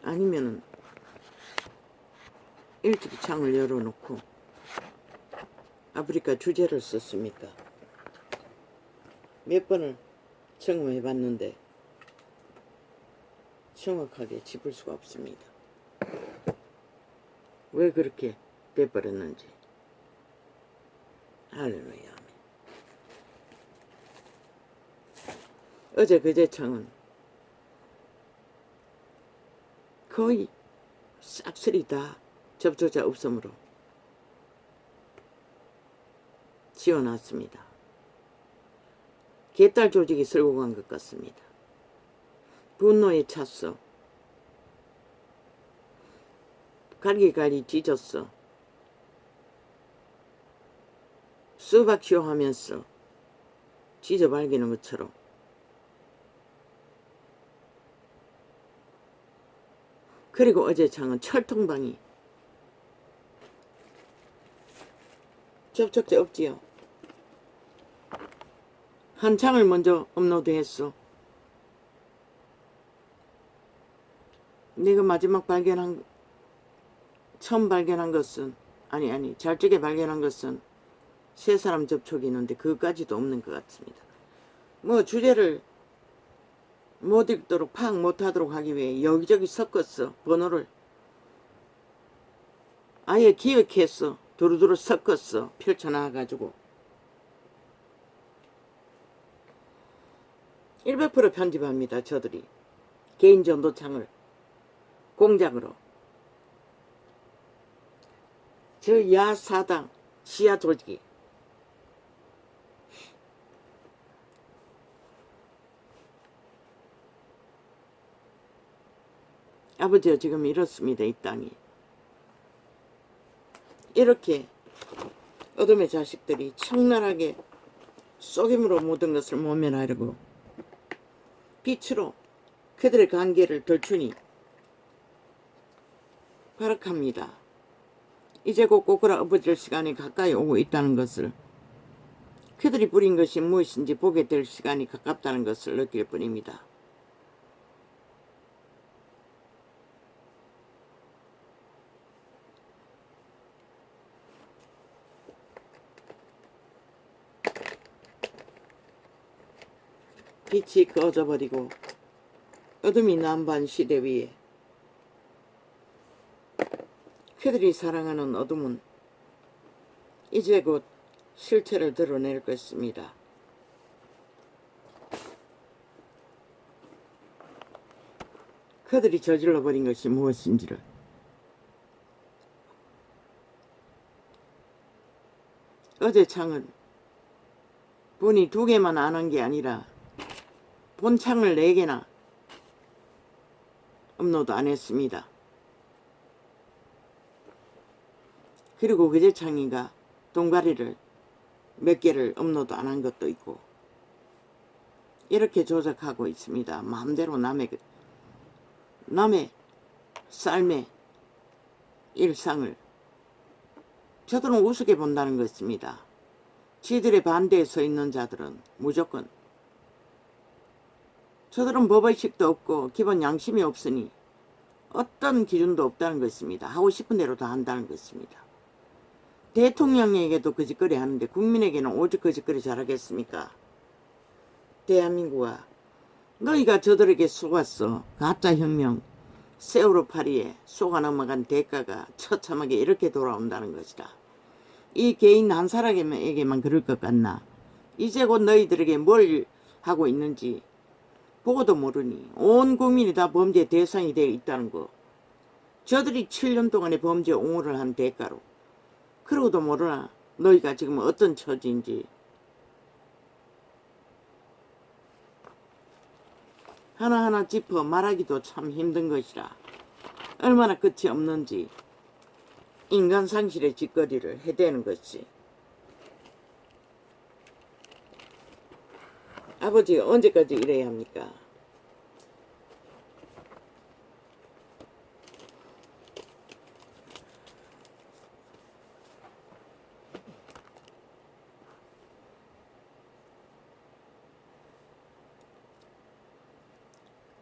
아니면은 일찍 창을 열어놓고 아프리카 주제를 썼습니까? 몇 번을 점검해 봤는데 정확하게 짚을 수가 없습니다. 왜 그렇게 돼버렸는지. 할렐루야. 어제 그제 창은 거의 싹쓸이 다 접촉자 없음으로 지어놨습니다. 개딸 조직이 쓸고 간 것 같습니다. 분노에 찼어. 갈기갈기 찢었어. 수박쇼 하면서 찢어발기는 것처럼. 그리고 어제 창은 철통방이 접촉자 없지요. 한 창을 먼저 업로드했어. 내가 마지막 처음 발견한 것은 잘적에 발견한 것은 세 사람 접촉이 있는데 그것까지도 없는 것 같습니다. 뭐 주제를 못 읽도록 파악 못하도록 하기 위해 여기저기 섞었어. 번호를 아예 기억했어. 두루두루 섞었어. 펼쳐놔가지고 100% 편집합니다. 저들이 개인 전도창을 공작으로 저 야사당 시야 조직이 아버지가 지금 이렇습니다. 이 땅이 이렇게 어둠의 자식들이 청나라하게 속임으로 모든 것을 모면하려고 빛으로 그들의 관계를 덜추니 발악합니다. 이제 곧 꼬꾸라 엎어질 시간이 가까이 오고 있다는 것을, 그들이 부린 것이 무엇인지 보게 될 시간이 가깝다는 것을 느낄 뿐입니다. 빛이 꺼져버리고 어둠이 남반 시대 위에 그들이 사랑하는 어둠은 이제 곧 실체를 드러낼 것입니다. 그들이 저질러버린 것이 무엇인지를. 어제 창은 본이 2개만 안 한 게 아니라 본 창을 4개나 업로드 안 했습니다. 그리고 그제 창이가 동가리를 몇 개를 업로드 안 한 것도 있고 이렇게 조작하고 있습니다. 마음대로 남의 삶의 일상을 저들은 우습게 본다는 것입니다. 지들의 반대에 서 있는 자들은 무조건, 저들은 법의식도 없고 기본 양심이 없으니 어떤 기준도 없다는 것입니다. 하고 싶은 대로 다 한다는 것입니다. 대통령에게도 거짓거리 하는데 국민에게는 오직 거짓거리 잘하겠습니까? 대한민국아, 너희가 저들에게 속았어. 가짜혁명 세월호 파리에 속아 넘어간 대가가 처참하게 이렇게 돌아온다는 것이다. 이 개인 한 사람에게만 그럴 것 같나? 이제 곧 너희들에게 뭘 하고 있는지 보고도 모르니 온 국민이 다 범죄 대상이 되어 있다는 거. 저들이 7년 동안의 범죄 옹호를 한 대가로. 그러고도 모르나 너희가 지금 어떤 처지인지. 하나하나 짚어 말하기도 참 힘든 것이라. 얼마나 끝이 없는지 인간 상실의 짓거리를 해대는 것이. 아버지 언제까지 이래야 합니까?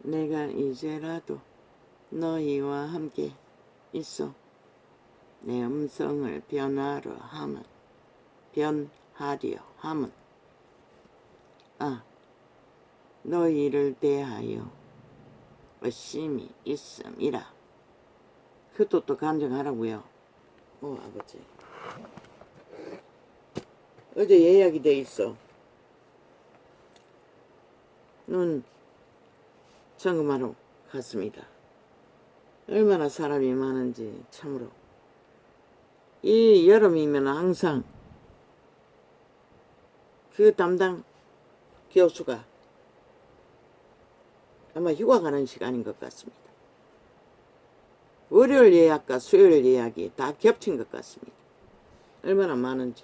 내가 이제라도 너희와 함께 있어. 내 음성을 변하려 함은 너희를 대하여 의심이 있음이라. 그것도 또 간증하라고요. 아버지. 어제 예약이 돼 있어. 눈 점검하러 갔습니다. 얼마나 사람이 많은지 참으로. 이 여름이면 항상 그 담당 교수가 아마 휴가 가는 시간인 것 같습니다. 월요일 예약과 수요일 예약이 다 겹친 것 같습니다. 얼마나 많은지.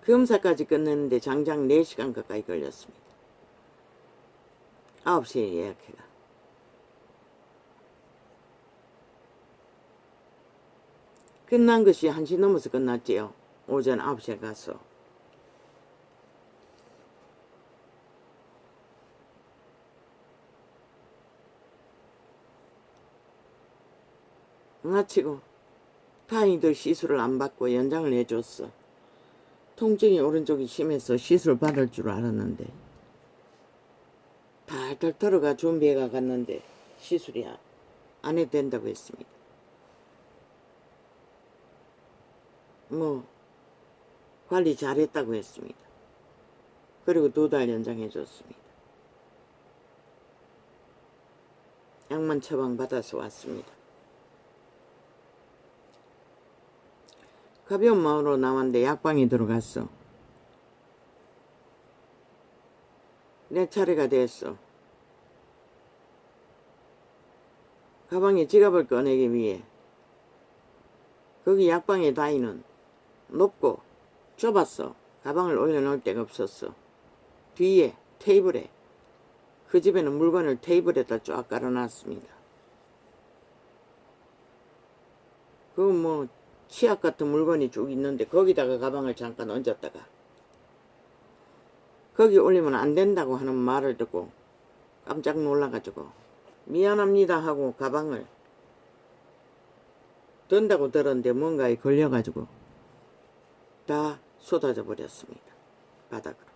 검사까지 끝냈는데 장장 4시간 가까이 걸렸습니다. 9시에 예약해가. 끝난 것이 1시 넘어서 끝났지요. 오전 9시에 가서. 마치고 다행히도 시술을 안 받고 연장을 해줬어. 통증이 오른쪽이 심해서 시술 받을 줄 알았는데 달달 털어가 준비해가 갔는데 시술이 안 해도 된다고 했습니다. 관리 잘했다고 했습니다. 그리고 2달 연장해 줬습니다. 약만 처방 받아서 왔습니다. 가벼운 마음으로 나왔는데 약방에 들어갔어. 내 차례가 됐어. 가방에 지갑을 꺼내기 위해 거기 약방의 다이는 높고 좁았어. 가방을 올려놓을 데가 없었어. 뒤에 테이블에, 그 집에는 물건을 테이블에다 쫙 깔아놨습니다. 치약 같은 물건이 쭉 있는데 거기다가 가방을 잠깐 얹었다가 거기 올리면 안 된다고 하는 말을 듣고 깜짝 놀라가지고 미안합니다 하고 가방을 든다고 들었는데 뭔가에 걸려가지고 다 쏟아져 버렸습니다. 바닥으로.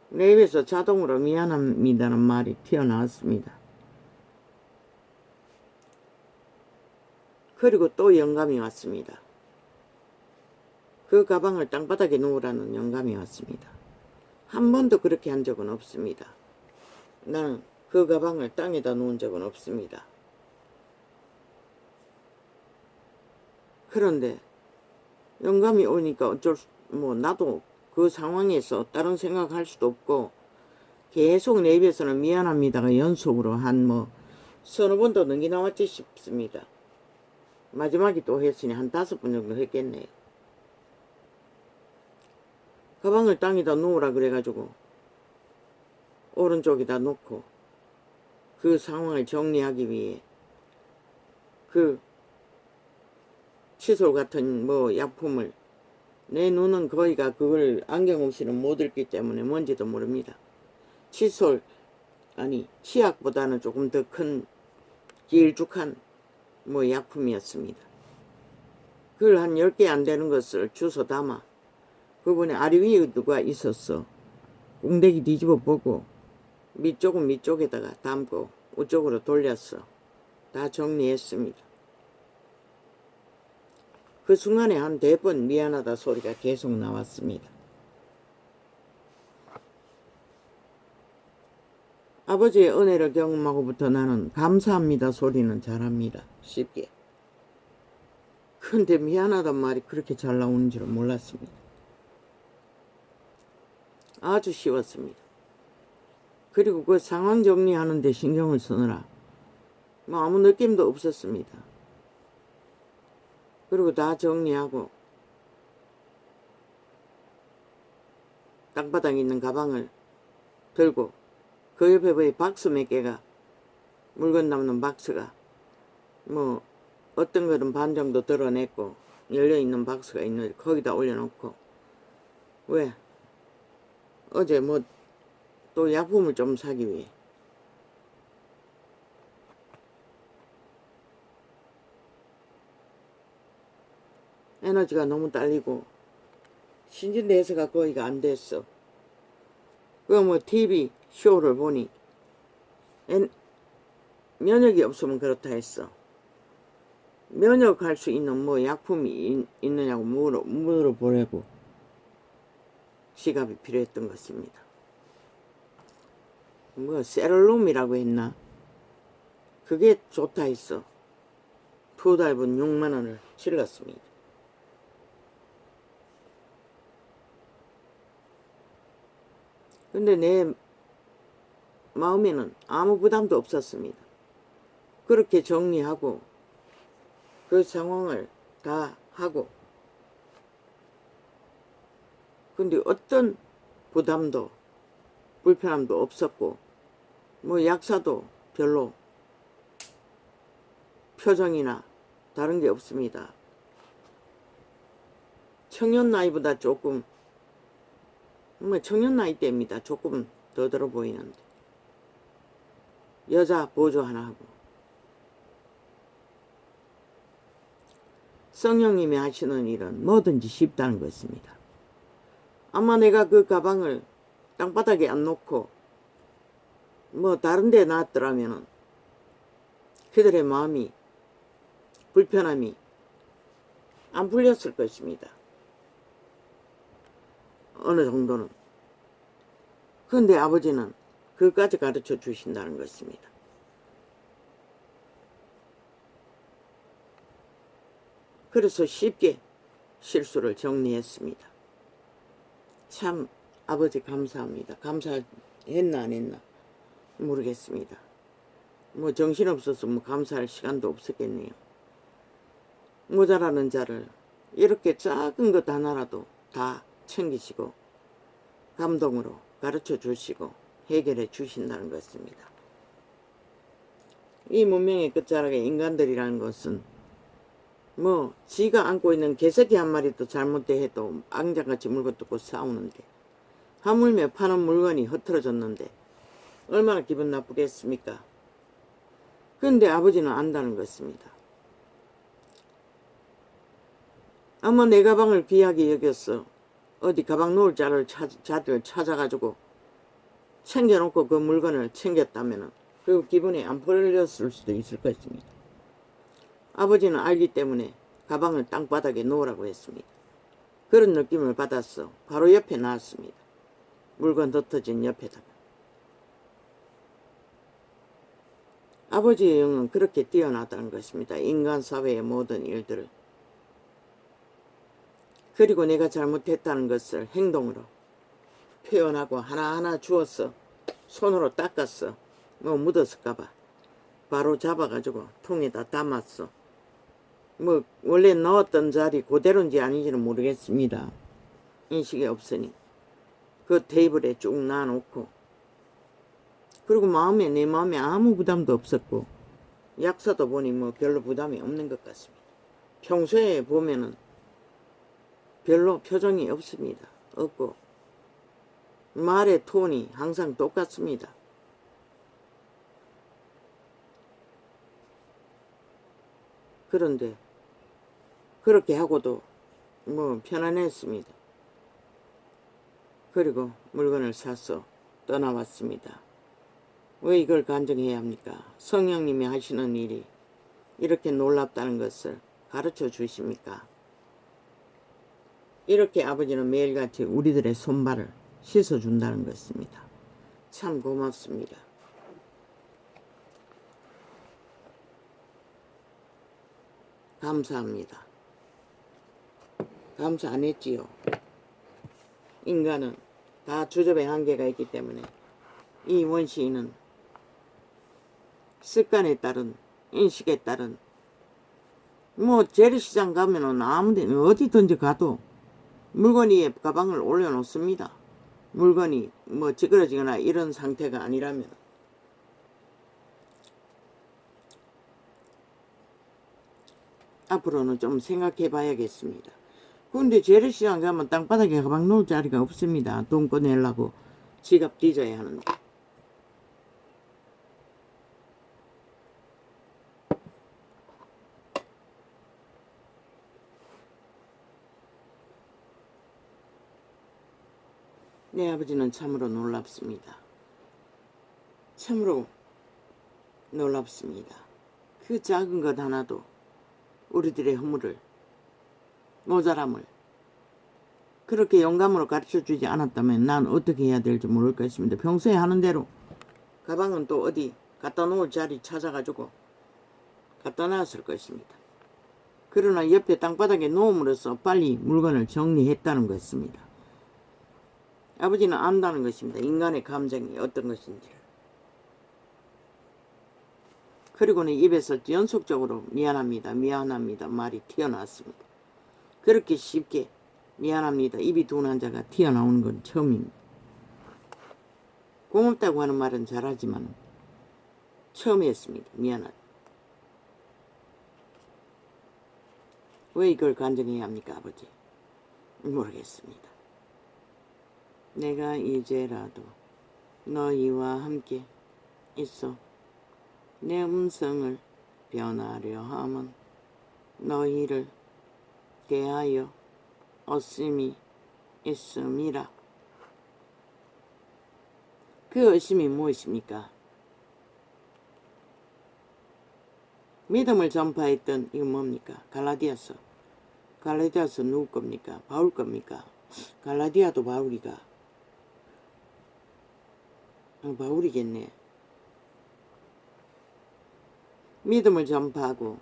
내 입에서 자동으로 미안합니다는 말이 튀어나왔습니다. 그리고 또 영감이 왔습니다. 그 가방을 땅바닥에 놓으라는 영감이 왔습니다. 한 번도 그렇게 한 적은 없습니다. 나는 그 가방을 땅에다 놓은 적은 없습니다. 그런데 영감이 오니까 나도 그 상황에서 다른 생각할 수도 없고 계속 내 입에서는 미안합니다가 연속으로 한 서너 번도 넘게 나왔지 싶습니다. 마지막에 또 했으니 한 5번 정도 했겠네요. 가방을 땅에다 놓으라 그래가지고 오른쪽에다 놓고 그 상황을 정리하기 위해 그 칫솔 같은 약품을, 내 눈은 거의가 그걸 안경 없이는 못 읽기 때문에 뭔지도 모릅니다. 치약보다는 조금 더 큰 길쭉한 약품이었습니다. 그걸 한 10개 안 되는 것을 주워 담아 그분의 아래 위에 누가 있었어. 꽁대기 뒤집어 보고 밑쪽은 밑쪽에다가 담고 우쪽으로 돌렸어. 다 정리했습니다. 그 순간에 한 4번 미안하다 소리가 계속 나왔습니다. 아버지의 은혜를 경험하고부터 나는 감사합니다 소리는 잘합니다. 쉽게. 근데 미안하단 말이 그렇게 잘 나오는 줄은 몰랐습니다. 아주 쉬웠습니다. 그리고 그 상황 정리하는 데 신경을 쓰느라 아무 느낌도 없었습니다. 그리고 다 정리하고 땅바닥에 있는 가방을 들고 그 옆에 박스 몇 개가, 물건 담는 박스가 어떤 거는 반 정도 드러냈고 열려있는 박스가 있는데 거기다 올려놓고, 왜 어제 또 약품을 좀 사기 위해. 에너지가 너무 딸리고 신진대사가 거의가 안 됐어. 그 뭐 TV 쇼를 보니 면역이 없으면 그렇다 했어. 면역할 수 있는 뭐 약품이 있느냐고 물어보려고 지갑이 필요했던 것입니다. 뭐 세럴롬이라고 했나? 그게 좋다 했어. 2달분 6만원을 질렀습니다. 근데 내 마음에는 아무 부담도 없었습니다. 그렇게 정리하고 그 상황을 다 하고, 근데 어떤 부담도 불편함도 없었고 뭐 약사도 별로 표정이나 다른 게 없습니다. 청년 나이보다 조금, 뭐 청년 나이 때입니다. 조금 더 들어 보이는데 여자 보조 하나 하고. 성령님이 하시는 일은 뭐든지 쉽다는 것입니다. 아마 내가 그 가방을 땅바닥에 안 놓고 뭐 다른 데 놨더라면은 그들의 마음이, 불편함이 안 풀렸을 것입니다. 어느 정도는. 그런데 아버지는 그까지 가르쳐 주신다는 것입니다. 그래서 쉽게 실수를 정리했습니다. 참 아버지 감사합니다. 감사했나 안 했나 모르겠습니다. 뭐 정신없어서 뭐 감사할 시간도 없었겠네요. 모자라는 자를 이렇게 작은 것 하나라도 다 챙기시고 감동으로 가르쳐 주시고 해결해 주신다는 것입니다. 이 문명의 끝자락에 인간들이라는 것은 뭐 지가 안고 있는 개새끼 한 마리도 잘못돼 해도 앙장같이 물고 뜯고 싸우는데, 하물며 파는 물건이 흐트러졌는데 얼마나 기분 나쁘겠습니까? 그런데 아버지는 안다는 것입니다. 아마 내 가방을 귀하게 여겼어. 어디 가방 놓을 자를 찾아가지고 챙겨놓고 그 물건을 챙겼다면 그 기분이 안 풀렸을 수도 있을 것입니다. 아버지는 알기 때문에 가방을 땅바닥에 놓으라고 했습니다. 그런 느낌을 받았어. 바로 옆에 놨습니다. 물건 흩어진 옆에다가. 아버지의 영은 그렇게 뛰어나다는 것입니다. 인간 사회의 모든 일들을. 그리고 내가 잘못했다는 것을 행동으로 표현하고 하나하나 주었어. 손으로 닦았어. 뭐 묻었을까봐 바로 잡아가지고 통에다 담았어. 뭐 원래 넣었던 자리 그대로인지 아닌지는 모르겠습니다. 인식이 없으니 그 테이블에 쭉 놔놓고, 그리고 내 마음에 아무 부담도 없었고, 약사도 보니 뭐 별로 부담이 없는 것 같습니다. 평소에 보면은 별로 표정이 없습니다. 없고 말의 톤이 항상 똑같습니다. 그런데 그렇게 하고도 뭐 편안했습니다. 그리고 물건을 사서 떠나왔습니다. 왜 이걸 간증해야 합니까? 성령님이 하시는 일이 이렇게 놀랍다는 것을 가르쳐 주십니까? 이렇게 아버지는 매일같이 우리들의 손발을 씻어준다는 것입니다. 참 고맙습니다. 감사합니다. 감사 안 했지요. 인간은 다 주접의 한계가 있기 때문에 이 원시인은 습관에 따른, 인식에 따른, 뭐 재래시장 가면은 아무데 어디든지 가도 물건 위에 가방을 올려놓습니다. 물건이 뭐 찌그러지거나 이런 상태가 아니라면. 앞으로는 좀 생각해 봐야겠습니다. 근데 재래시장 가면 땅바닥에 가방 놓을 자리가 없습니다. 돈 꺼내려고 지갑 뒤져야 하는데. 내 아버지는 참으로 놀랍습니다. 참으로 놀랍습니다. 그 작은 것 하나도 우리들의 허물을, 모자람을 그렇게 영감으로 가르쳐주지 않았다면 난 어떻게 해야 될지 모를 것입니다. 평소에 하는 대로 가방은 또 어디 갖다 놓을 자리 찾아가지고 갖다 놨을 것입니다. 그러나 옆에 땅바닥에 놓음으로써 빨리 물건을 정리했다는 것입니다. 아버지는 안다는 것입니다. 인간의 감정이 어떤 것인지를. 그리고는 입에서 연속적으로 미안합니다. 미안합니다. 말이 튀어나왔습니다. 그렇게 쉽게 미안합니다. 입이 둔한 자가 튀어나오는 건 처음입니다. 고맙다고 하는 말은 잘하지만 처음이었습니다. 미안하다. 왜 이걸 간증해야 합니까, 아버지? 모르겠습니다. 내가 이제라도 너희와 함께 있어 내 음성을 변하려 함은 너희를 대하여 의심이 있음이라. 그 의심이 무엇입니까? 믿음을 전파했던 이거 뭡니까? 갈라디아서 누구 겁니까? 바울 겁니까? 갈라디아도 바울이가 바울이겠네. 믿음을 전파하고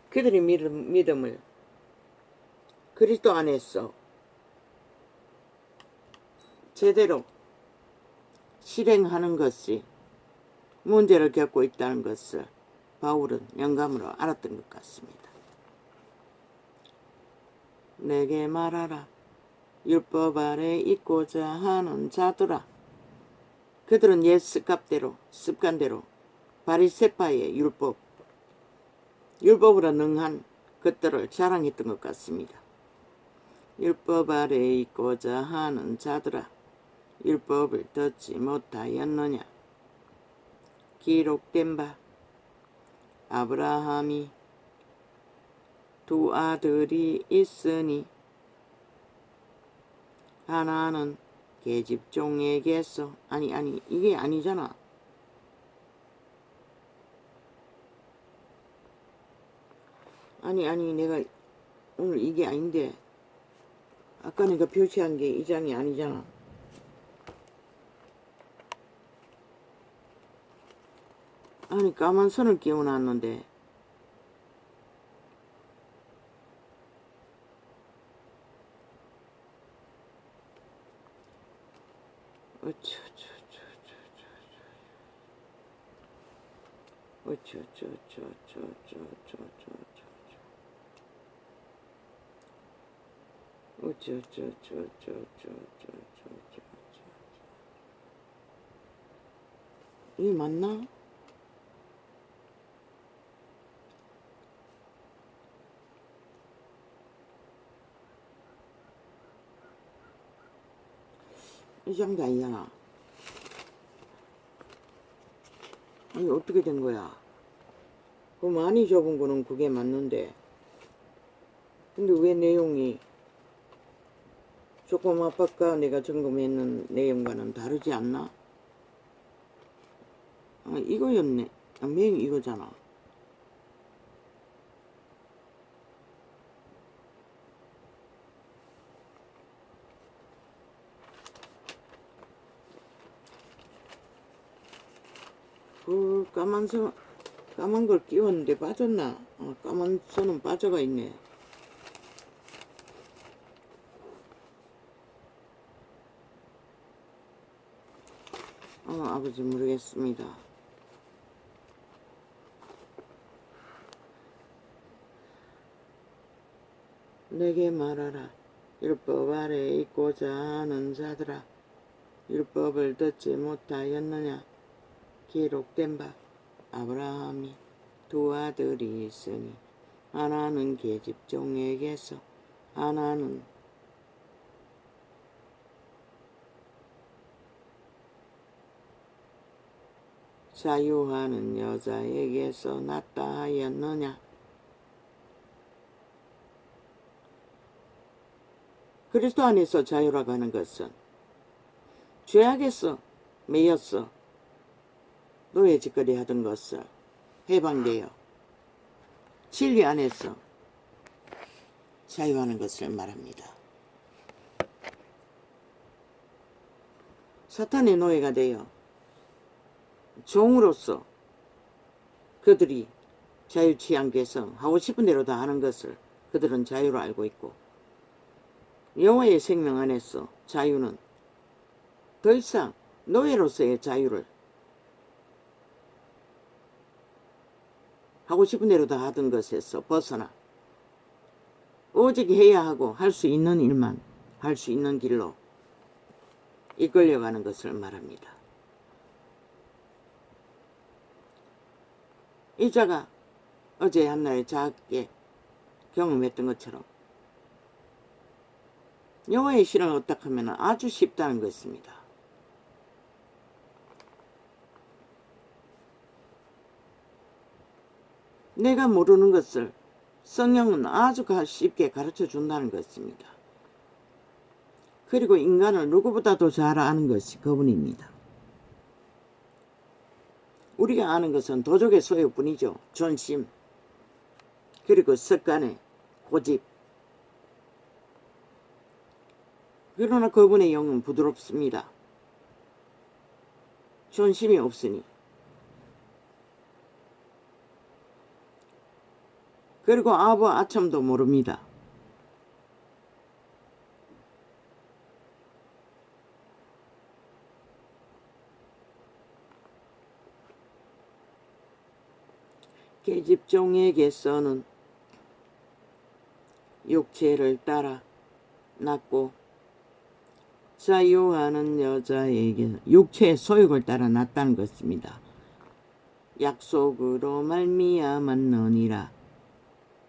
그들이 믿음을 그리스도 안에서 제대로 실행하는 것이 문제를 겪고 있다는 것을 바울은 영감으로 알았던 것 같습니다. 내게 말하라. 율법 아래 있고자 하는 자들아. 그들은 옛 습관대로 바리새파의 율법으로 능한 것들을 자랑했던 것 같습니다. 율법 아래 있고자 하는 자들아, 율법을 듣지 못하였느냐? 기록된 바 아브라함이 두 아들이 있으니 하나는 계집종에게서 아니 이게 아니잖아. 아니 내가 오늘 이게 아닌데 아까 내가 표시한 게 이 장이 아니잖아. 아니 까만 선을 끼워놨는데 이게 맞나? 이 장도 아니잖아. 아니 어떻게 된 거야? 그 많이 접은 거는 그게 맞는데 근데 왜 내용이 조금 아까 내가 점검했는 내용과는 다르지 않나? 이거였네. 맨 이거잖아. 그 까만 걸 끼웠는데 빠졌나? 까만 선은 빠져가 있네. 아버지 모르겠습니다. 내게 말하라. 율법 아래 있고자 하는 자들아, 율법을 듣지 못하였느냐? 기록된 바 아브라함이 두 아들이 있으니 하나는 계집종에게서 하나는 자유하는 여자에게서 났다 하였느냐? 그리스도 안에서 자유라고 하는 것은 죄악에서 매였어 노예짓거리 하던 것을 해방되어 진리 안에서 자유하는 것을 말합니다. 사탄의 노예가 되어 종으로서 그들이 자유치 않게서 하고 싶은 대로 다 하는 것을 그들은 자유로 알고 있고, 여호와의 생명 안에서 자유는 더 이상 노예로서의 자유를 하고 싶은 대로 다 하던 것에서 벗어나 오직 해야 하고 할 수 있는 일만 할 수 있는 길로 이끌려가는 것을 말합니다. 이 자가 어제 한날에 작게 경험했던 것처럼 여호와의 신을 얻다 하면 아주 쉽다는 것입니다. 내가 모르는 것을 성령은 아주 쉽게 가르쳐 준다는 것입니다. 그리고 인간을 누구보다도 잘 아는 것이 그분입니다. 우리가 아는 것은 도적의 소유뿐이죠. 존심, 그리고 습관의 고집. 그러나 그분의 영은 부드럽습니다. 존심이 없으니. 그리고 아부 아첨도 모릅니다. 계집종에게서는 육체를 따라 낳고 자유하는 여자에게 육체의 소욕을 따라 낳았다는 것입니다. 약속으로 말미암았느니라.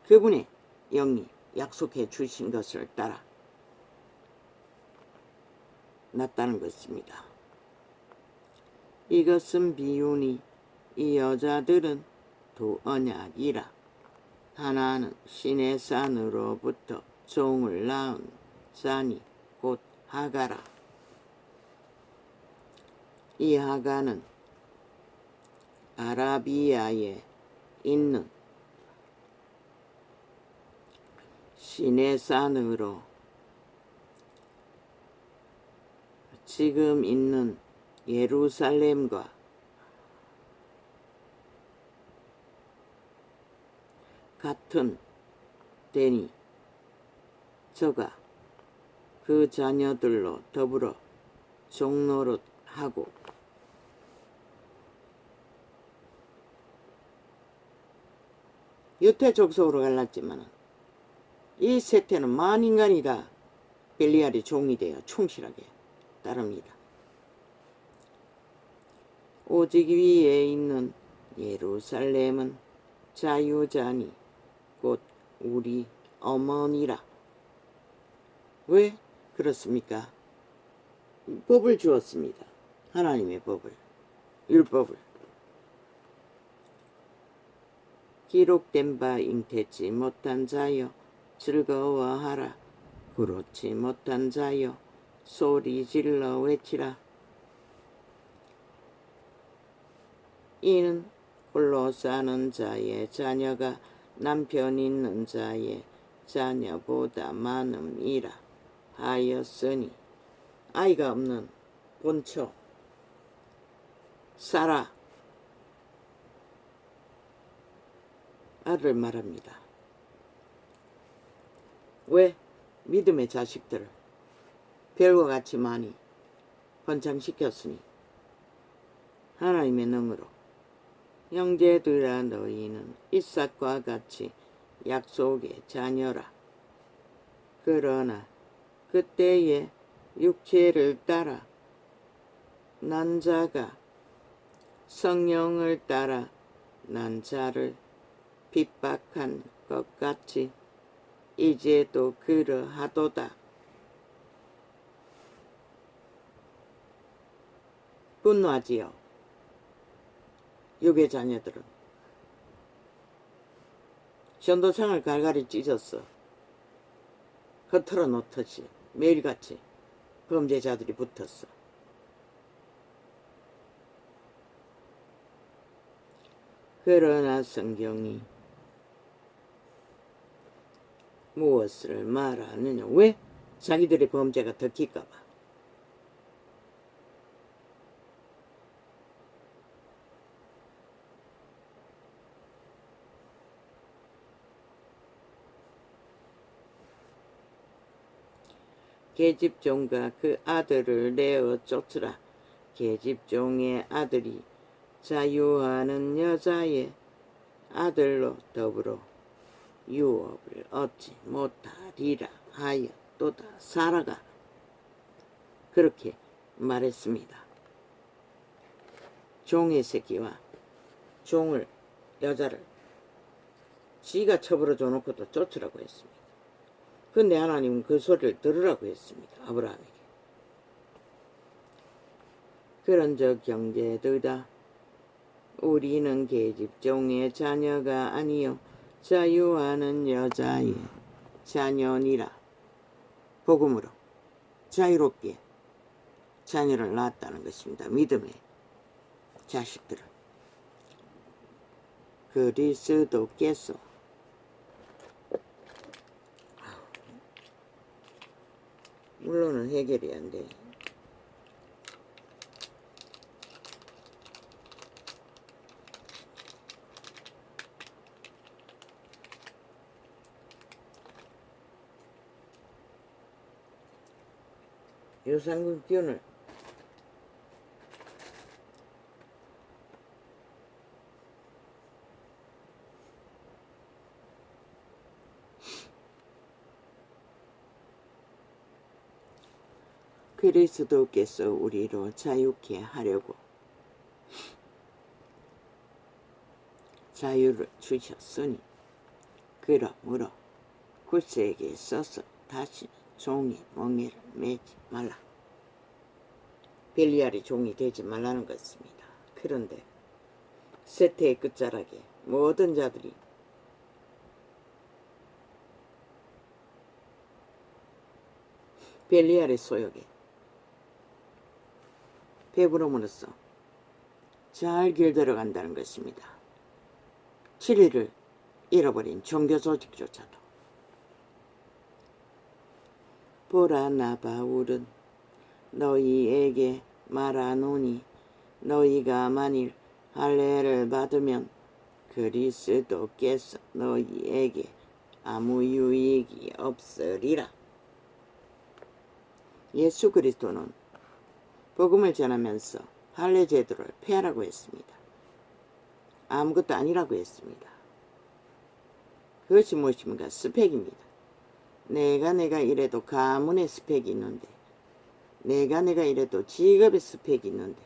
그분의 영이 약속해 주신 것을 따라 낳았다는 것입니다. 이것은 비유니 이 여자들은 두 언약이라. 하나는 신의 산으로부터 종을 낳은 자니 곧 하가라. 이 하가는 아라비아에 있는 신의 산으로 지금 있는 예루살렘과 같은 데니 저가 그 자녀들로 더불어 종노릇하고 유태 족속으로 갈랐지만 이 세태는 만인간이 다 벨리알의 종이 되어 충실하게 따릅니다. 오직 위에 있는 예루살렘은 자유자니 곧 우리 어머니라. 왜 그렇습니까? 법을 주었습니다. 하나님의 법을, 율법을. 기록된 바 잉태치 못한 자여 즐거워하라. 그렇지 못한 자여 소리 질러 외치라. 이는 홀로 사는 자의 자녀가 남편 있는 자의 자녀보다 많음이라 하였으니, 아이가 없는 본처 사라 아를 말합니다. 왜? 믿음의 자식들을 별과 같이 많이 번창시켰으니 하나님의 능으로. 형제들아 너희는 이삭과 같이 약속의 자녀라. 그러나 그때에 육체를 따라 난 자가 성령을 따라 난 자를 핍박한 것 같이 이제도 그러하도다. 분노하지요. 유괴 자녀들은 전도창을 갈갈이 찢었어. 흩어러 놓듯이 매일같이 범죄자들이 붙었어. 그러나 성경이 무엇을 말하느냐? 왜? 자기들의 범죄가 덮일까봐. 계집종과 그 아들을 내어 쫓으라. 계집종의 아들이 자유하는 여자의 아들로 더불어 유업을 얻지 못하리라 하여 또다 사라가 그렇게 말했습니다. 종의 새끼와 종을 여자를 지가 처벌어 줘놓고도 쫓으라고 했습니다. 근데 하나님은 그 소리를 들으라고 했습니다. 아브라함에게. 그런즉 형제들아 우리는 계집종의 자녀가 아니요 자유하는 여자의 자녀니라. 복음으로 자유롭게 자녀를 낳았다는 것입니다. 믿음의 자식들을. 그리스도께서 물론은 해결이 안 돼. 유산균을 그리스도께서 우리로 자유케 하려고 자유를 주셨으니 그러므로 굴세에게 있어서 다시는 종의 멍에를 매지 말라. 벨리알이 종이 되지 말라는 것입니다. 그런데 세태의 끝자락에 모든 자들이 벨리알의 소욕에 배부름으로써 잘 길들어간다는 것입니다. 진리를 잃어버린 종교 조직조차도. 보라 나 바울은 너희에게 말하노니 너희가 만일 할례를 받으면 그리스도께서 너희에게 아무 유익이 없으리라. 예수 그리스도는 복음을 전하면서 할례 제도를 폐하라고 했습니다. 아무것도 아니라고 했습니다. 그것이 무엇입니까? 스펙입니다. 내가 이래도 가문의 스펙이 있는데, 내가 이래도 직업의 스펙이 있는데,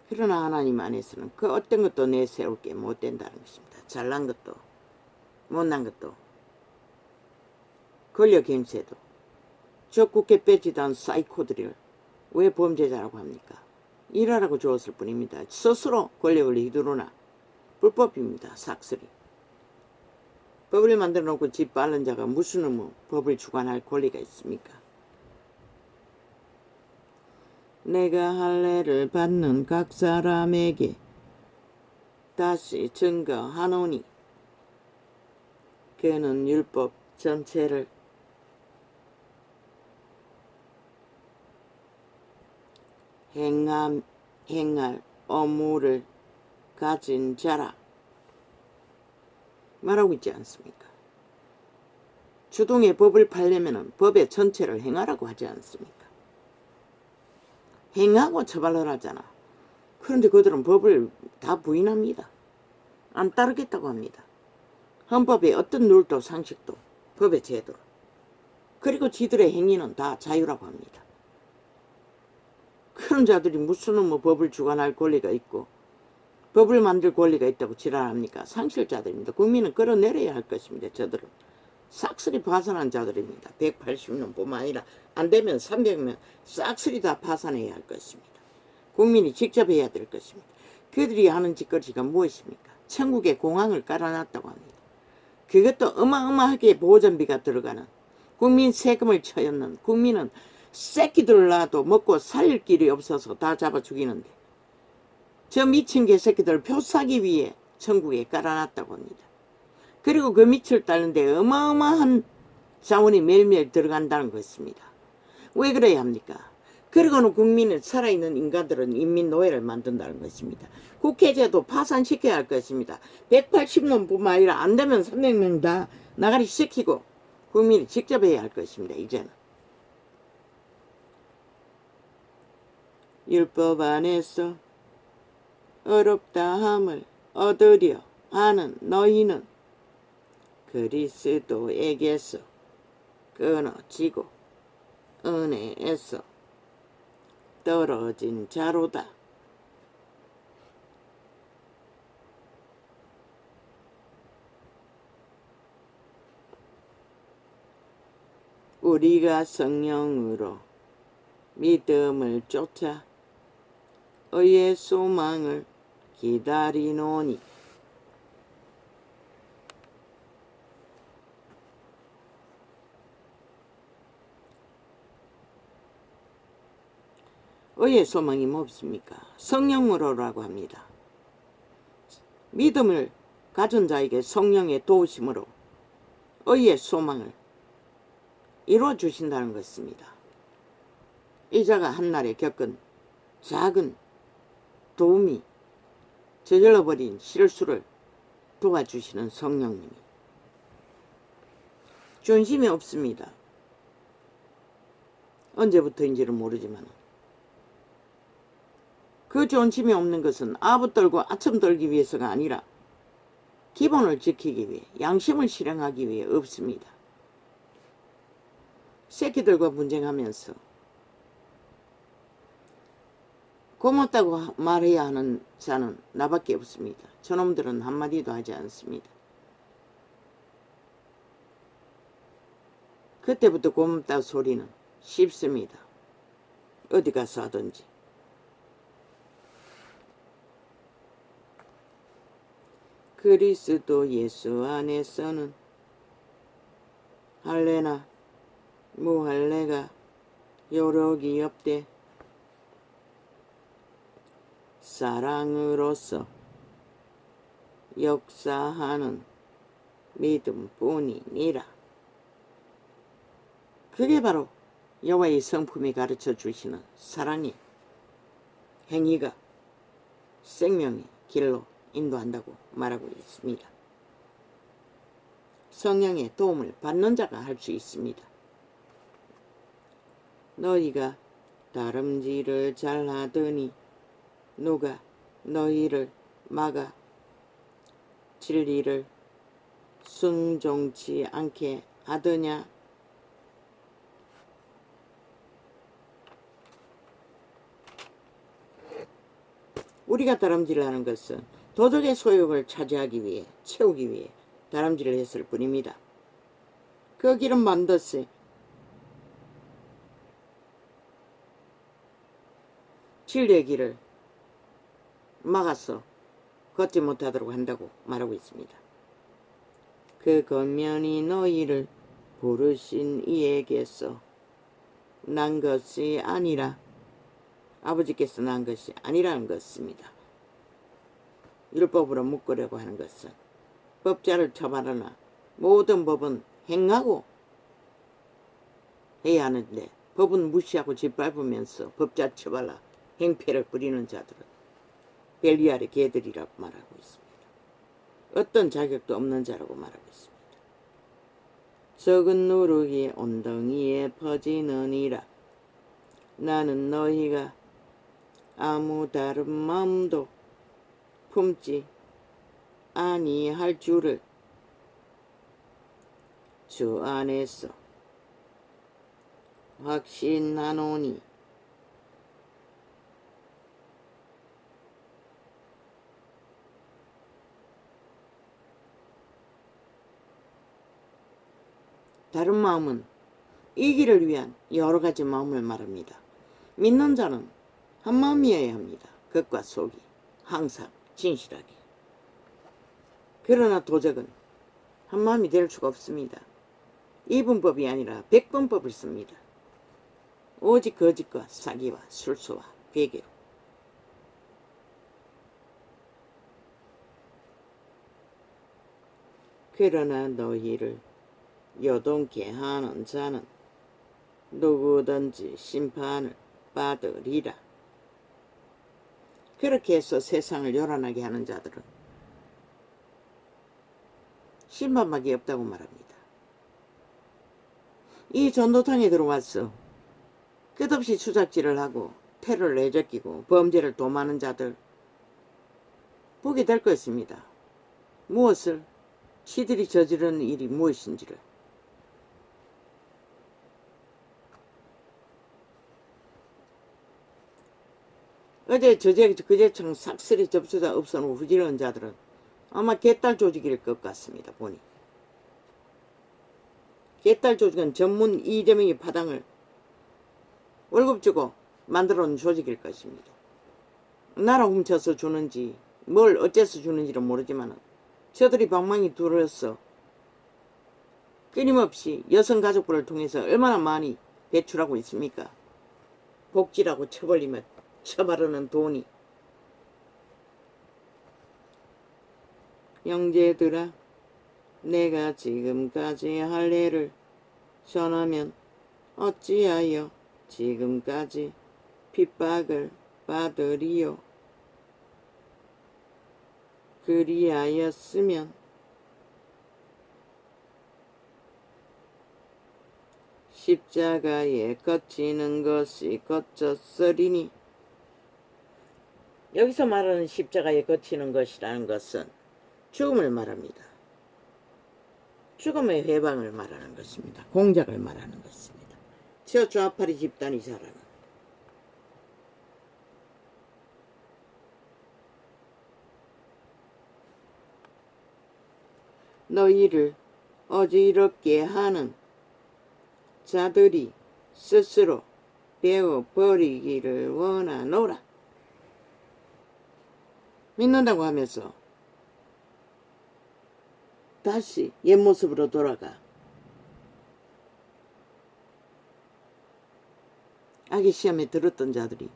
그러나 하나님 안에서는 그 어떤 것도 내세울 게 못 된다는 것입니다. 잘난 것도 못난 것도 권력 행세도 적국에 빼지도 않은 사이코들을 왜 범죄자라고 합니까? 일하라고 주었을 뿐입니다. 스스로 권력을 휘두르나 불법입니다. 삭슬이. 법을 만들어 놓고 집 바른 자가 무슨 의무 법을 주관할 권리가 있습니까? 내가 할례를 받는 각 사람에게 다시 증거하노니 그는 율법 전체를 행할 의무를 가진 자라 말하고 있지 않습니까? 주동의 법을 팔려면 법의 전체를 행하라고 하지 않습니까? 행하고 처벌을 하잖아. 그런데 그들은 법을 다 부인합니다. 안 따르겠다고 합니다. 헌법의 어떤 룰도 상식도 법의 제도로. 그리고 지들의 행위는 다 자유라고 합니다. 그런 자들이 무슨 법을 주관할 권리가 있고 법을 만들 권리가 있다고 지랄합니까? 상실자들입니다. 국민은 끌어내려야 할 것입니다. 저들은 싹쓸이 파산한 자들입니다. 180년 뿐만 아니라 안 되면 300명 싹쓸이 다 파산해야 할 것입니다. 국민이 직접 해야 될 것입니다. 그들이 하는 짓거리가 무엇입니까? 천국에 공항을 깔아놨다고 합니다. 그것도 어마어마하게 보전비가 들어가는, 국민 세금을 쳐였는, 국민은 새끼들 낳아도 먹고 살 길이 없어서 다 잡아 죽이는데 저 미친 개새끼들 표 사기 위해 천국에 깔아놨다고 합니다. 그리고 그 밑을 따는데 어마어마한 자원이 매일매일 들어간다는 것입니다. 왜 그래야 합니까? 그리고는 국민은, 살아있는 인간들은 인민노예를 만든다는 것입니다. 국회제도 파산시켜야 할 것입니다. 180년 뿐만 아니라 안 되면 300명 다 나가리 시키고 국민이 직접 해야 할 것입니다. 이제는 율법 안에서 어렵다함을 얻으려 하는 너희는 그리스도에게서 끊어지고 은혜에서 떨어진 자로다. 우리가 성령으로 믿음을 쫓아 의의 소망을 기다리노니 의의 소망이 뭡니까? 성령으로라고 합니다. 믿음을 가진 자에게 성령의 도우심으로 의의 소망을 이루어 주신다는 것입니다. 이자가 한날에 겪은 작은 도움이 저질러버린 실수를 도와주시는 성령님이 존심이 없습니다. 언제부터인지는 모르지만 그 존심이 없는 것은 아부 떨고 아첨 떨기 위해서가 아니라 기본을 지키기 위해, 양심을 실행하기 위해 없습니다. 새끼들과 분쟁하면서 고맙다고 말해야 하는 자는 나밖에 없습니다. 저놈들은 한마디도 하지 않습니다. 그때부터 고맙다 소리는 쉽습니다. 어디 가서 하든지. 그리스도 예수 안에서는 할례나 무할례가 요력이 없되 사랑으로서 역사하는 믿음뿐이니라. 그게 바로 여호와의 성품이 가르쳐 주시는 사랑의 행위가 생명의 길로 인도한다고 말하고 있습니다. 성령의 도움을 받는 자가 할 수 있습니다. 너희가 다름질을 잘하더니 누가 너희를 막아 진리를 순종치 않게 하더냐? 우리가 다름질을 하는 것은 도덕의 소욕을 차지하기 위해, 채우기 위해 다름질을 했을 뿐입니다. 그 길은 반드시 진리의 길을 막아서 걷지 못하도록 한다고 말하고 있습니다. 그 권면이 너희를 부르신 이에게서 난 것이 아니라, 아버지께서 난 것이 아니라는 것입니다. 율법으로 묶으려고 하는 것은 법자를 처벌하나 모든 법은 행하고 해야 하는데 법은 무시하고 짓밟으면서 법자 처벌하 행패를 부리는 자들은 벨리알의 개들이라고 말하고 있습니다. 어떤 자격도 없는 자라고 말하고 있습니다. 적은 누룩이 온덩이에 퍼지느니라. 나는 너희가 아무 다른 마음도 품지 아니할 줄을 주 안에서 확신하노니 다른 마음은 이 길을 위한 여러 가지 마음을 말합니다. 믿는 자는 한마음이어야 합니다. 겉과 속이 항상 진실하게. 그러나 도적은 한마음이 될 수가 없습니다. 이분법이 아니라 백분법을 씁니다. 오직 거짓과 사기와 술수와 괴계로. 그러나 너희를 요동케 하는 자는 누구든지 심판을 받으리라. 그렇게 해서 세상을 요란하게 하는 자들은 심판밖에 없다고 말합니다. 이 전도탕에 들어와서 끝없이 추잡질을 하고 테러를 내적이고 범죄를 도모하는 자들 보게 될 것입니다. 무엇을? 시들이 저지르는 일이 무엇인지를. 어제 그제청 삭슬이 접수자 없어놓고 후지르는 자들은 아마 개딸 조직일 것 같습니다. 보니 개딸 조직은 전문 이재명의 파당을 월급 주고 만들어 놓은 조직일 것입니다. 나라 훔쳐서 주는지 뭘 어째서 주는지는 모르지만 저들이 방망이 둘러서 끊임없이 여성가족부를 통해서 얼마나 많이 배출하고 있습니까? 복지라고 쳐벌리며 쳐바르는 돈이. 형제들아, 내가 지금까지 할 일을 전하면 어찌하여 지금까지 핍박을 받으리요? 그리하였으면 십자가에 거치는 것이 거쳤으리니. 여기서 말하는 십자가에 거치는 것이라는 것은 죽음을 말합니다. 죽음의 회방을 말하는 것입니다. 공작을 말하는 것입니다. 저 좌파리 집단이 잘하는. 너희를 어지럽게 하는 자들이 스스로 배워버리기를 원하노라. 믿는다고 하면서 다시 옛 모습으로 돌아가 악의 시험에 들었던 자들이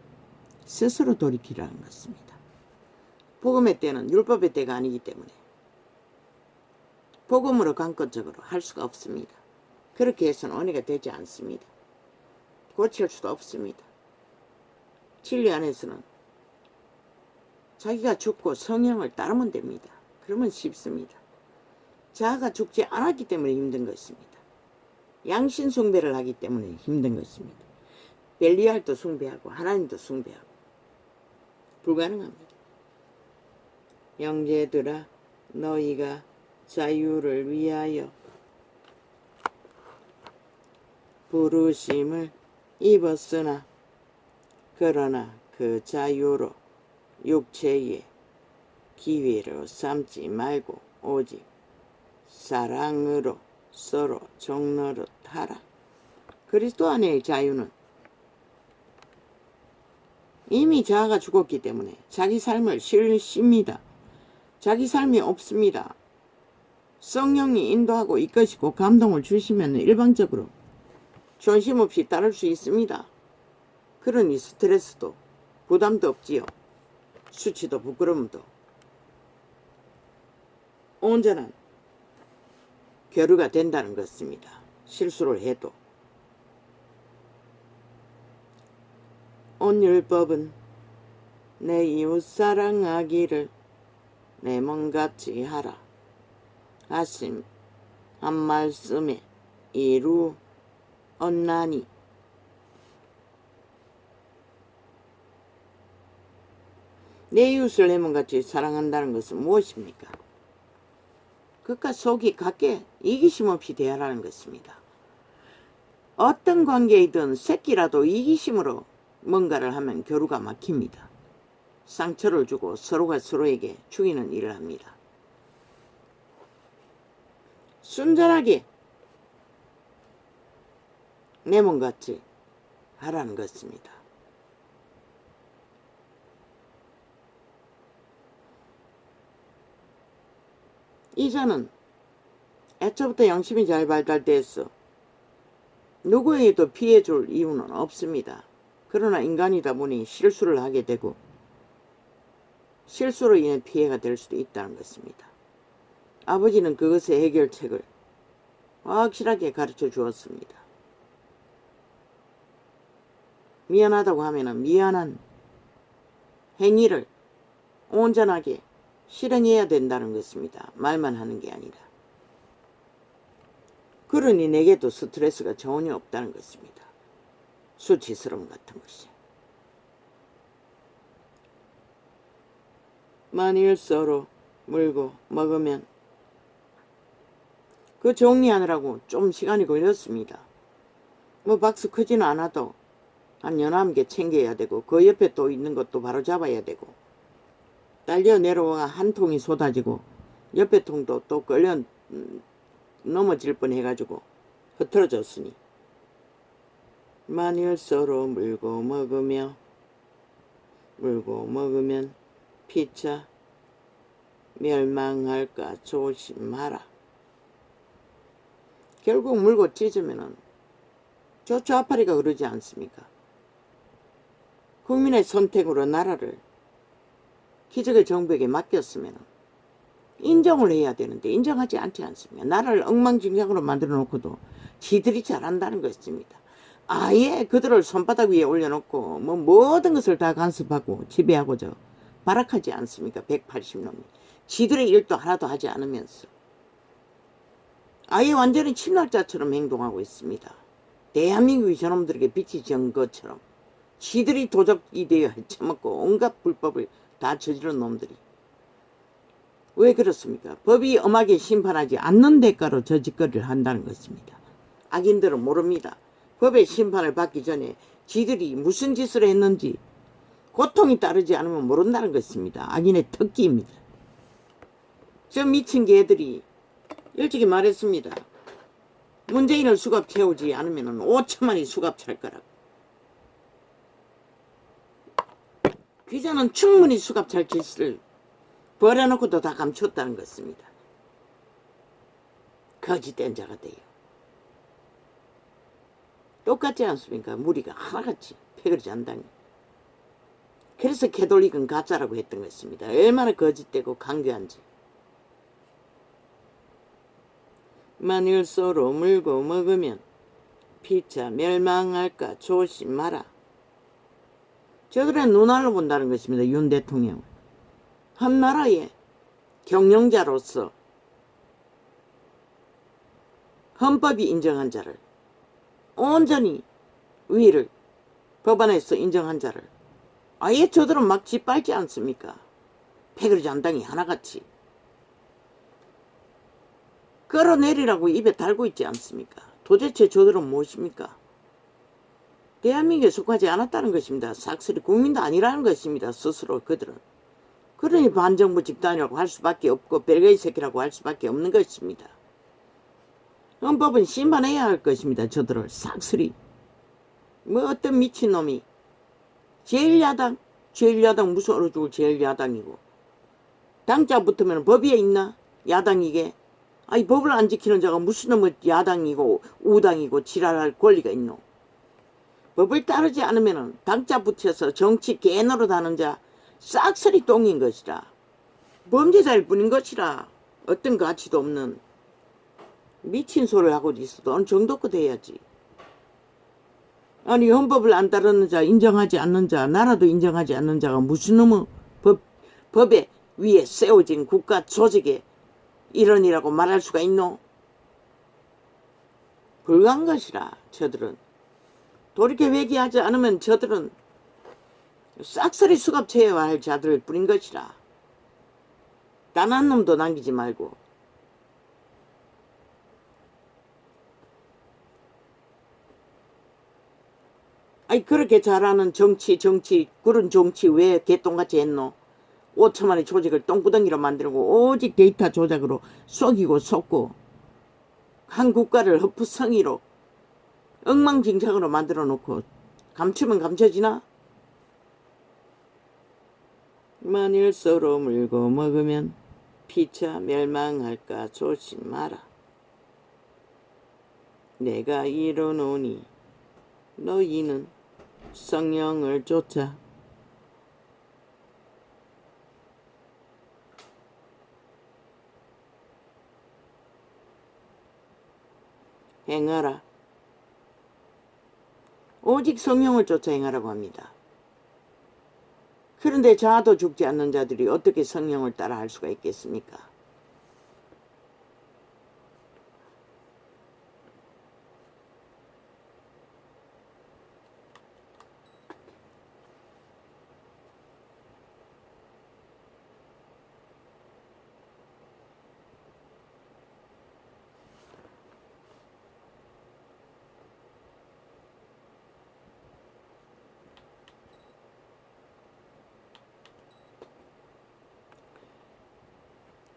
스스로 돌이키라는 것입니다. 복음의 때는 율법의 때가 아니기 때문에 복음으로 강권적으로 할 수가 없습니다. 그렇게 해서는 은혜가 되지 않습니다. 고칠 수도 없습니다. 진리 안에서는 자기가 죽고 성령을 따르면 됩니다. 그러면 쉽습니다. 자아가 죽지 않았기 때문에 힘든 것입니다. 양신 숭배를 하기 때문에 힘든 것입니다. 벨리알도 숭배하고 하나님도 숭배하고 불가능합니다. 형제들아, 너희가 자유를 위하여 부르심을 입었으나 그러나 그 자유로 육체의 기회로 삼지 말고 오직 사랑으로 서로 종노릇 하라. 그리스도 안의 자유는 이미 자아가 죽었기 때문에 자기 삶을 실십니다. 자기 삶이 없습니다. 성령이 인도하고 이끄시고 감동을 주시면 일방적으로 존심 없이 따를 수 있습니다. 그러니 스트레스도 부담도 없지요. 수치도 부끄러움도 온전한 교류가 된다는 것입니다. 실수를 해도. 온 율법은 내 이웃 사랑하기를 내 몸같이 하라 하심 한 말씀에 이루었나니. 내 이웃을 내 몸같이 사랑한다는 것은 무엇입니까? 그깟 속이 같게 이기심 없이 대하라는 것입니다. 어떤 관계이든 새끼라도 이기심으로 뭔가를 하면 교류가 막힙니다. 상처를 주고 서로가 서로에게 죽이는 일을 합니다. 순전하게 내 몸같이 하라는 것입니다. 이자는 애초부터 양심이 잘 발달됐어. 누구에게도 피해 줄 이유는 없습니다. 그러나 인간이다 보니 실수를 하게 되고 실수로 인해 피해가 될 수도 있다는 것입니다. 아버지는 그것의 해결책을 확실하게 가르쳐 주었습니다. 미안하다고 하면 미안한 행위를 온전하게 실행해야 된다는 것입니다. 말만 하는 게 아니라. 그러니 내게도 스트레스가 전혀 없다는 것입니다. 수치스러움 같은 것이. 만일 서로 물고 먹으면 그 정리하느라고 좀 시간이 걸렸습니다. 뭐 박스 크지는 않아도 한 연함 개 챙겨야 되고 그 옆에 또 있는 것도 바로 잡아야 되고 딸려 내려와 한 통이 쏟아지고 옆에 통도 또 끌려 넘어질 뻔해가지고 흐트러졌으니 만일 서로 물고 먹으면 피차 멸망할까 조심하라. 결국 물고 찢으면은 저 좌파리가 그러지 않습니까? 국민의 선택으로 나라를 기적의 정부에게 맡겼으면 인정을 해야 되는데 인정하지 않지 않습니까? 나라를 엉망진창으로 만들어 놓고도 지들이 잘한다는 것입니다. 아예 그들을 손바닥 위에 올려놓고 뭐 모든 것을 다 간섭하고 지배하고 발악하지 않습니까? 180놈이. 지들의 일도 하나도 하지 않으면서 아예 완전히 침략자처럼 행동하고 있습니다. 대한민국이 저놈들에게 빛이 진 것처럼 지들이 도적이 되어 헤쳐먹고 온갖 불법을 다 저지른 놈들이. 왜 그렇습니까? 법이 엄하게 심판하지 않는 대가로 저 짓거리를 한다는 것입니다. 악인들은 모릅니다. 법의 심판을 받기 전에 지들이 무슨 짓을 했는지 고통이 따르지 않으면 모른다는 것입니다. 악인의 특기입니다. 저 미친 개들이 일찍이 말했습니다. 문재인을 수갑 채우지 않으면 5천만이 수갑 찰 거라고. 기자는 충분히 수갑 찰 짓을 버려놓고도 다 감췄다는 것입니다. 거짓된 자가 돼요. 똑같지 않습니까? 무리가 하나같이 패거리 잔당이. 그래서 캐톨릭은 가짜라고 했던 것입니다. 얼마나 거짓되고 강교한지. 만일 서로 물고 먹으면 피차 멸망할까 조심하라. 저들은 눈알로 본다는 것입니다. 윤 대통령. 한 나라의 경영자로서 헌법이 인정한 자를 온전히 위를 법안에서 인정한 자를 아예 저들은 막 짓밟지 않습니까? 패거리 잔당이 하나같이 끌어내리라고 입에 달고 있지 않습니까? 도대체 저들은 무엇입니까? 대한민국에 속하지 않았다는 것입니다. 싹쓸이 국민도 아니라는 것입니다. 스스로 그들은. 그러니 반정부 집단이라고 할 수밖에 없고 벨게이 새끼라고 할 수밖에 없는 것입니다. 헌법은 심판해야 할 것입니다. 저들을 싹쓸이. 뭐 어떤 미친놈이 제1야당 무슨 얼어 죽을 제1야당이고 당자 붙으면 법 위에 있나? 야당이게. 아니 법을 안 지키는 자가 무슨 놈의 야당이고 우당이고 지랄할 권리가 있노? 법을 따르지 않으면 당자 붙여서 정치 개노릇 하는 자 싹쓸이 똥인 것이라. 범죄자일 뿐인 것이라. 어떤 가치도 없는 미친 소리를 하고 있어도 어느 정도껏 해야지. 아니 헌법을 안 따르는 자, 인정하지 않는 자, 나라도 인정하지 않는 자가 무슨 놈의 법에 위에 세워진 국가 조직의 일원이라고 말할 수가 있노? 불가한 것이라. 저들은 돌이켜 회개하지 않으면 저들은 싹쓸이 수갑 채워야 할 자들을 뿐인 것이라. 단 한 놈도 남기지 말고. 아니 그렇게 잘하는 정치 그런 정치 왜 개똥같이 했노? 5천만의 조직을 똥구덩이로 만들고 오직 데이터 조작으로 속이고 속고 한 국가를 허프성의로 엉망진창으로 만들어 놓고 감추면 감춰지나? 만일 서로 물고 먹으면 피차 멸망할까 조심하라. 내가 이르노니 너희는 성령을 쫓아 행하라. 오직 성령을 쫓아 행하라고 합니다. 그런데 자아도 죽지 않는 자들이 어떻게 성령을 따라 할 수가 있겠습니까?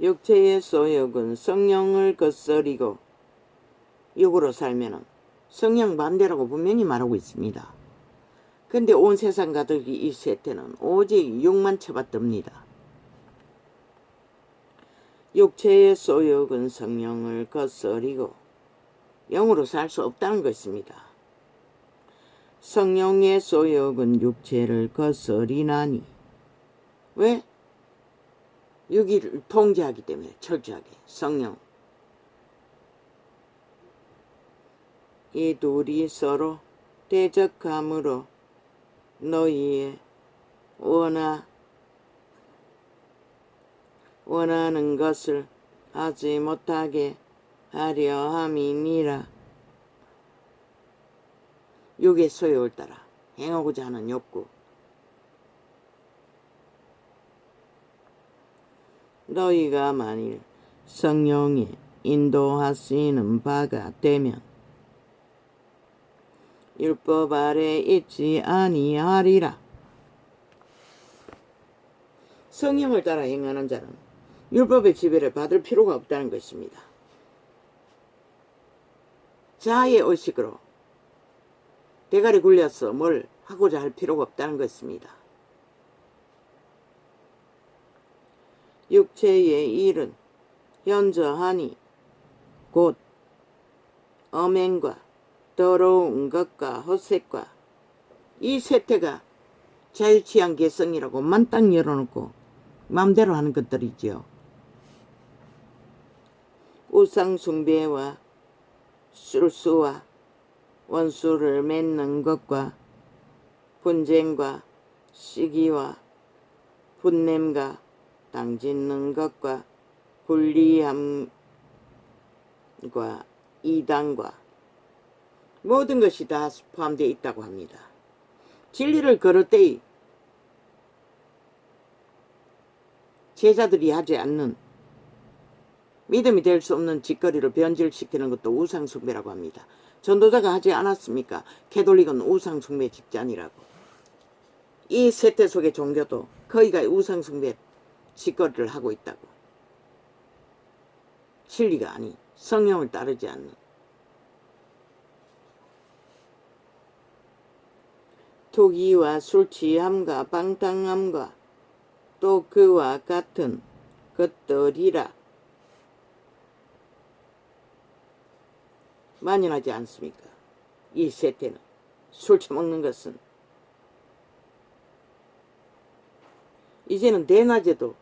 육체의 소욕은 성령을 거스리고 육으로 살면은 성령 반대라고 분명히 말하고 있습니다. 근데 온 세상 가득이 이 세태는 오직 육만 쳐받듭니다. 육체의 소욕은 성령을 거스리고 영으로 살 수 없다는 것입니다. 성령의 소욕은 육체를 거스리나니 왜? 육을 통제하기 때문에 철저하게 성령. 이 둘이 서로 대적함으로 너희의 원하는 것을 하지 못하게 하려 함이니라. 육의 소욕을 따라 행하고자 하는 욕구. 너희가 만일 성령의 인도하시는 바가 되면 율법 아래 있지 아니하리라. 성령을 따라 행하는 자는 율법의 지배를 받을 필요가 없다는 것입니다. 자아의 의식으로 대가리 굴려서 뭘 하고자 할 필요가 없다는 것입니다. 육체의 일은 현저하니 곧 엄행과 더러운 것과 헛색과 이 세태가 자유취한 개성이라고 만땅 열어놓고 마음대로 하는 것들이지요. 우상숭배와 술수와 원수를 맺는 것과 분쟁과 시기와 분냄과 당짓는 것과 불리함과 이단과 모든 것이 다 포함되어 있다고 합니다. 진리를 걸을 때의 제자들이 하지 않는 믿음이 될 수 없는 짓거리를 변질시키는 것도 우상숭배라고 합니다. 전도자가 하지 않았습니까? 캐톨릭은 우상숭배 집단이라고. 이 세태 속의 종교도 거의가 우상숭배 짓거리를 하고 있다고. 진리가 아닌 성령을 따르지 않는. 투기와 술취함과 방탕함과 또 그와 같은 것들이라 만연하지 않습니까? 이 세태는 술 처먹는 것은 이제는 대낮에도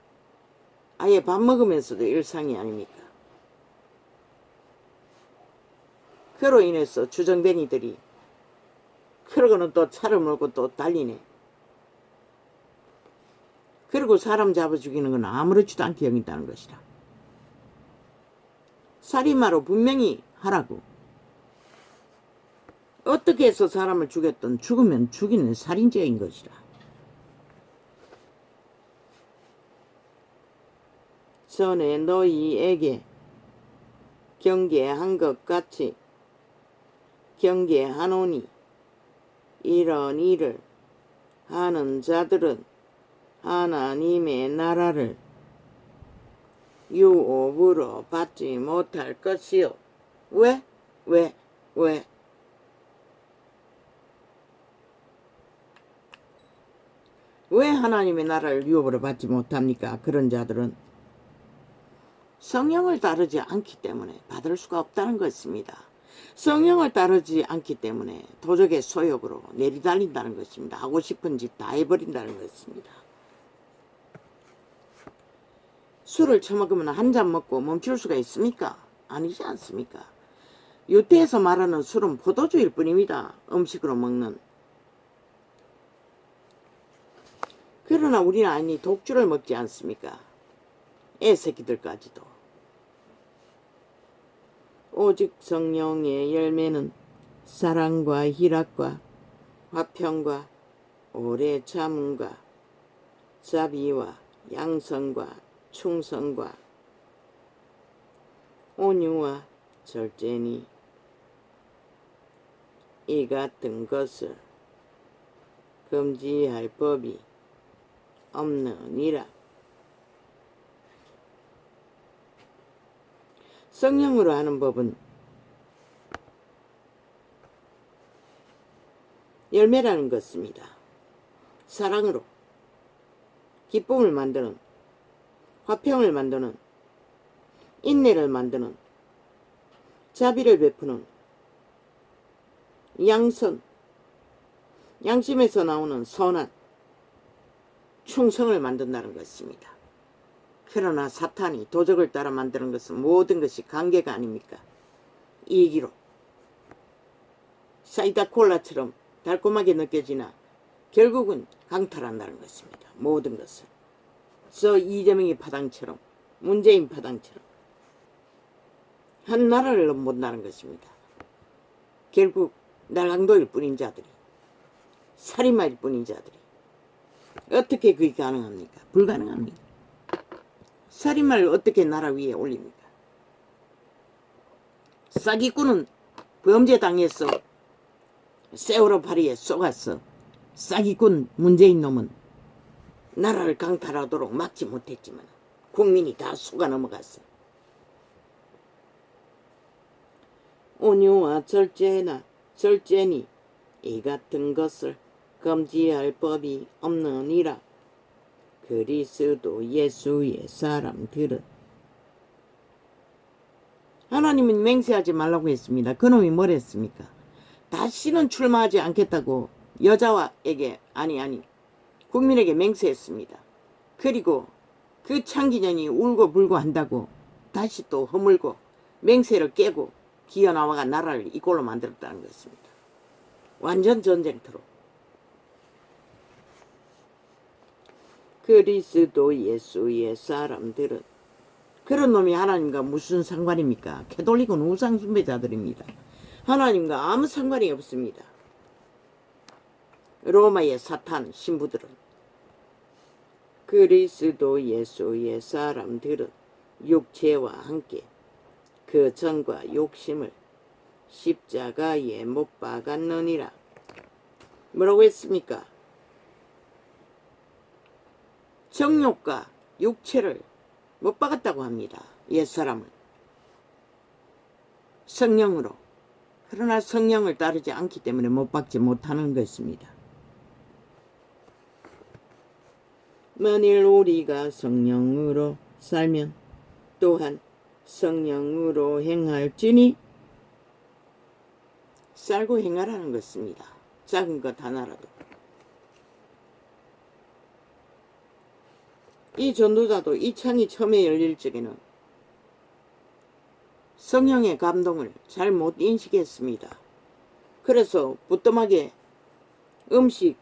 아예 밥 먹으면서도 일상이 아닙니까? 그로 인해서 주정뱅이들이 그러고는 또 차를 몰고 또 달리네. 그리고 사람 잡아 죽이는 건 아무렇지도 않게 여긴다는 것이다. 살인마로 분명히 하라고. 어떻게 해서 사람을 죽였든 죽으면 죽이는 살인죄인 것이다. 전에 너희에게 경계한 것 같이 경계하노니 이런 일을 하는 자들은 하나님의 나라를 유업으로 받지 못할 것이요. 왜? 왜 하나님의 나라를 유업으로 받지 못합니까? 그런 자들은 성령을 따르지 않기 때문에 받을 수가 없다는 것입니다. 성령을 따르지 않기 때문에 도적의 소욕으로 내리달린다는 것입니다. 하고 싶은 짓 다 해버린다는 것입니다. 술을 처먹으면 한 잔 먹고 멈출 수가 있습니까? 아니지 않습니까? 유태에서 말하는 술은 포도주일 뿐입니다. 음식으로 먹는. 그러나 우리는 아니 독주를 먹지 않습니까? 애새끼들까지도. 오직 성령의 열매는 사랑과 희락과 화평과 오래 참음과 자비와 양성과 충성과 온유와 절제니 이 같은 것을 금지할 법이 없느니라. 성령으로 하는 법은 열매라는 것입니다. 사랑으로 기쁨을 만드는, 화평을 만드는, 인내를 만드는, 자비를 베푸는, 양선, 양심에서 나오는 선한, 충성을 만든다는 것입니다. 그러나 사탄이 도적을 따라 만드는 것은 모든 것이 관계가 아닙니까? 이기로 사이다 콜라처럼 달콤하게 느껴지나 결국은 강탈한다는 것입니다. 모든 것을. 저 이재명이 파당처럼, 문재인 파당처럼 한 나라를 넘본다는 것입니다. 결국 날강도일 뿐인 자들이, 살인마일 뿐인 자들이 어떻게 그게 가능합니까? 불가능합니다. 살인마를 어떻게 나라 위에 올립니까? 사기꾼은 범죄 당해서 세월호 파리에 쏘갔어. 사기꾼 문재인 놈은 나라를 강탈하도록 막지 못했지만 국민이 다 속아 넘어갔어. 온유와 절제니 이 같은 것을 금지할 법이 없느니라. 그리스도 예수의 사람들은. 하나님은 맹세하지 말라고 했습니다. 그놈이 뭘 했습니까? 다시는 출마하지 않겠다고 여자와에게 아니 국민에게 맹세했습니다. 그리고 그 창기년이 울고불고 한다고 다시 또 허물고 맹세를 깨고 기어나와가 나라를 이꼴로 만들었다는 것입니다. 완전 전쟁터로. 그리스도 예수의 사람들은. 그런 놈이 하나님과 무슨 상관입니까? 캐톨릭은 우상 숭배자들입니다. 하나님과 아무 상관이 없습니다. 로마의 사탄 신부들은. 그리스도 예수의 사람들은 육체와 함께 그 정과 욕심을 십자가에 못 박았느니라. 뭐라고 했습니까? 정욕과 육체를 못 박았다고 합니다. 옛사람을. 성령으로. 그러나 성령을 따르지 않기 때문에 못 박지 못하는 것입니다. 만일 우리가 성령으로 살면 또한 성령으로 행할지니. 살고 행하라는 것입니다. 작은 것 하나라도. 이 전도자도 이 창이 처음에 열릴 적에는 성령의 감동을 잘 못 인식했습니다. 그래서 부뚜막에 음식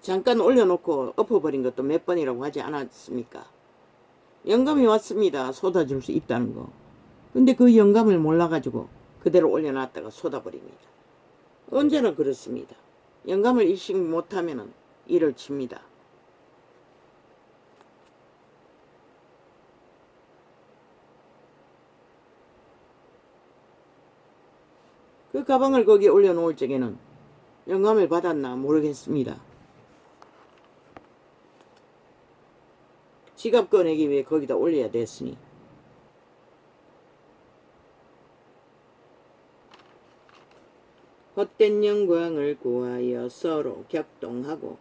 잠깐 올려놓고 엎어버린 것도 몇 번이라고 하지 않았습니까? 영감이 왔습니다. 쏟아질 수 있다는 거. 근데 그 영감을 몰라가지고 그대로 올려놨다가 쏟아버립니다. 언제나 그렇습니다. 영감을 인식 못하면 일을 칩니다. 그 가방을 거기에 올려놓을 적에는 영감을 받았나 모르겠습니다. 지갑 꺼내기 위해 거기다 올려야 됐으니. 헛된 영광을 구하여 서로 격동하고.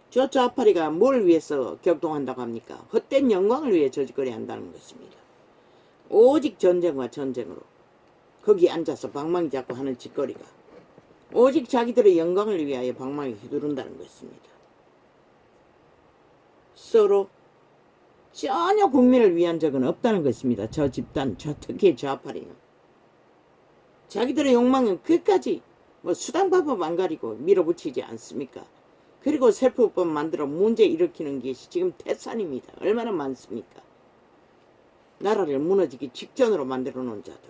저 좌파리가 뭘 위해서 격동한다고 합니까? 헛된 영광을 위해 저짓거리 한다는 것입니다. 오직 전쟁과 전쟁으로 거기 앉아서 방망이 잡고 하는 짓거리가 오직 자기들의 영광을 위하여 방망이 휘두른다는 것입니다. 서로 전혀 국민을 위한 적은 없다는 것입니다. 저 집단, 특히 좌파리는. 자기들의 욕망은 끝까지 수단방법 안 가리고 밀어붙이지 않습니까? 그리고 세포법 만들어 문제 일으키는 것이 지금 태산입니다. 얼마나 많습니까? 나라를 무너지기 직전으로 만들어 놓은 자들.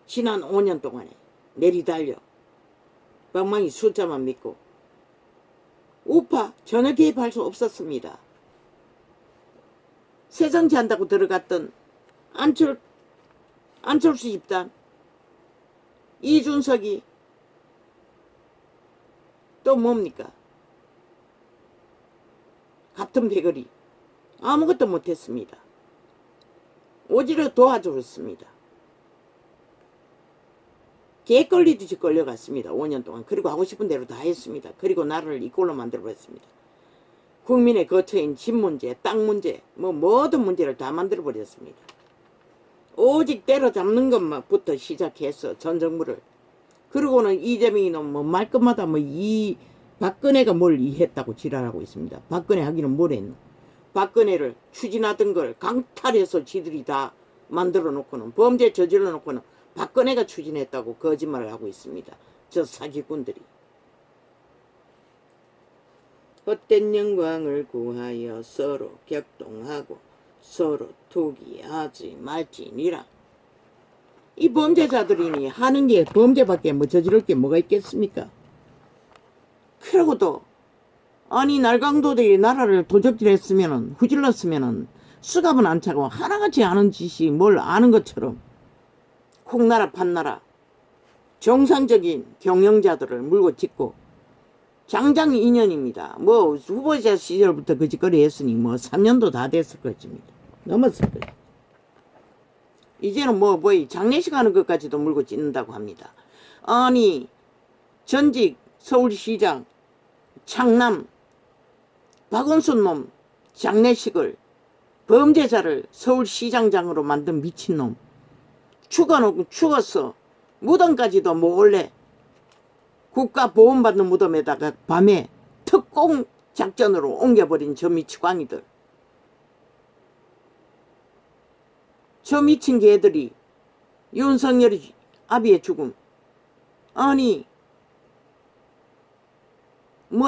지난 5년 동안에 내리달려 방망이 숫자만 믿고 우파 전혀 개입할 수 없었습니다. 새정치 한다고 들어갔던 안철수 집단, 이준석이 또 뭡니까? 같은 배거리 아무것도 못했습니다. 오히려 도와줬습니다. 개 걸리듯이 걸려갔습니다. 5년 동안. 그리고 하고 싶은 대로 다 했습니다. 그리고 나라를 이꼴로 만들어버렸습니다. 국민의 거처인 집 문제, 땅 문제, 모든 문제를 다 만들어버렸습니다. 오직 때려잡는 것만부터 시작해서 전 정부를. 그리고는 이재명이 말 것마다 이 박근혜가 뭘 이했다고 지랄하고 있습니다. 박근혜 하기는 뭘 했노? 박근혜를 추진하던 걸 강탈해서 지들이 다 만들어 놓고는 범죄 저질러 놓고는 박근혜가 추진했다고 거짓말을 하고 있습니다. 저 사기꾼들이. 헛된 영광을 구하여 서로 격동하고 서로 투기하지 말지니라. 이 범죄자들이니 하는 게 범죄밖에 저지를 게 뭐가 있겠습니까? 그러고도 아니 날강도들이 나라를 도적질했으면은 후질렀으면은 수갑은 안 차고 하나같이 아는 짓이 뭘 아는 것처럼 콩나라 판나라 정상적인 경영자들을 물고 짚고 장장 2년입니다. 후보자 시절부터 그 짓거리 했으니 3년도 다 됐을 것입니다. 넘었을 거예요. 이제는 장례식 하는 것까지도 물고 찢는다고 합니다. 아니 전직 서울시장 창남 박원순 놈 장례식을 범죄자를 서울시장장으로 만든 미친놈 죽었어. 무덤까지도 몰래 국가 보험받는 무덤에다가 밤에 특공 작전으로 옮겨버린 저 미치광이들. 저 미친 개들이 윤석열이 아비의 죽음. 아니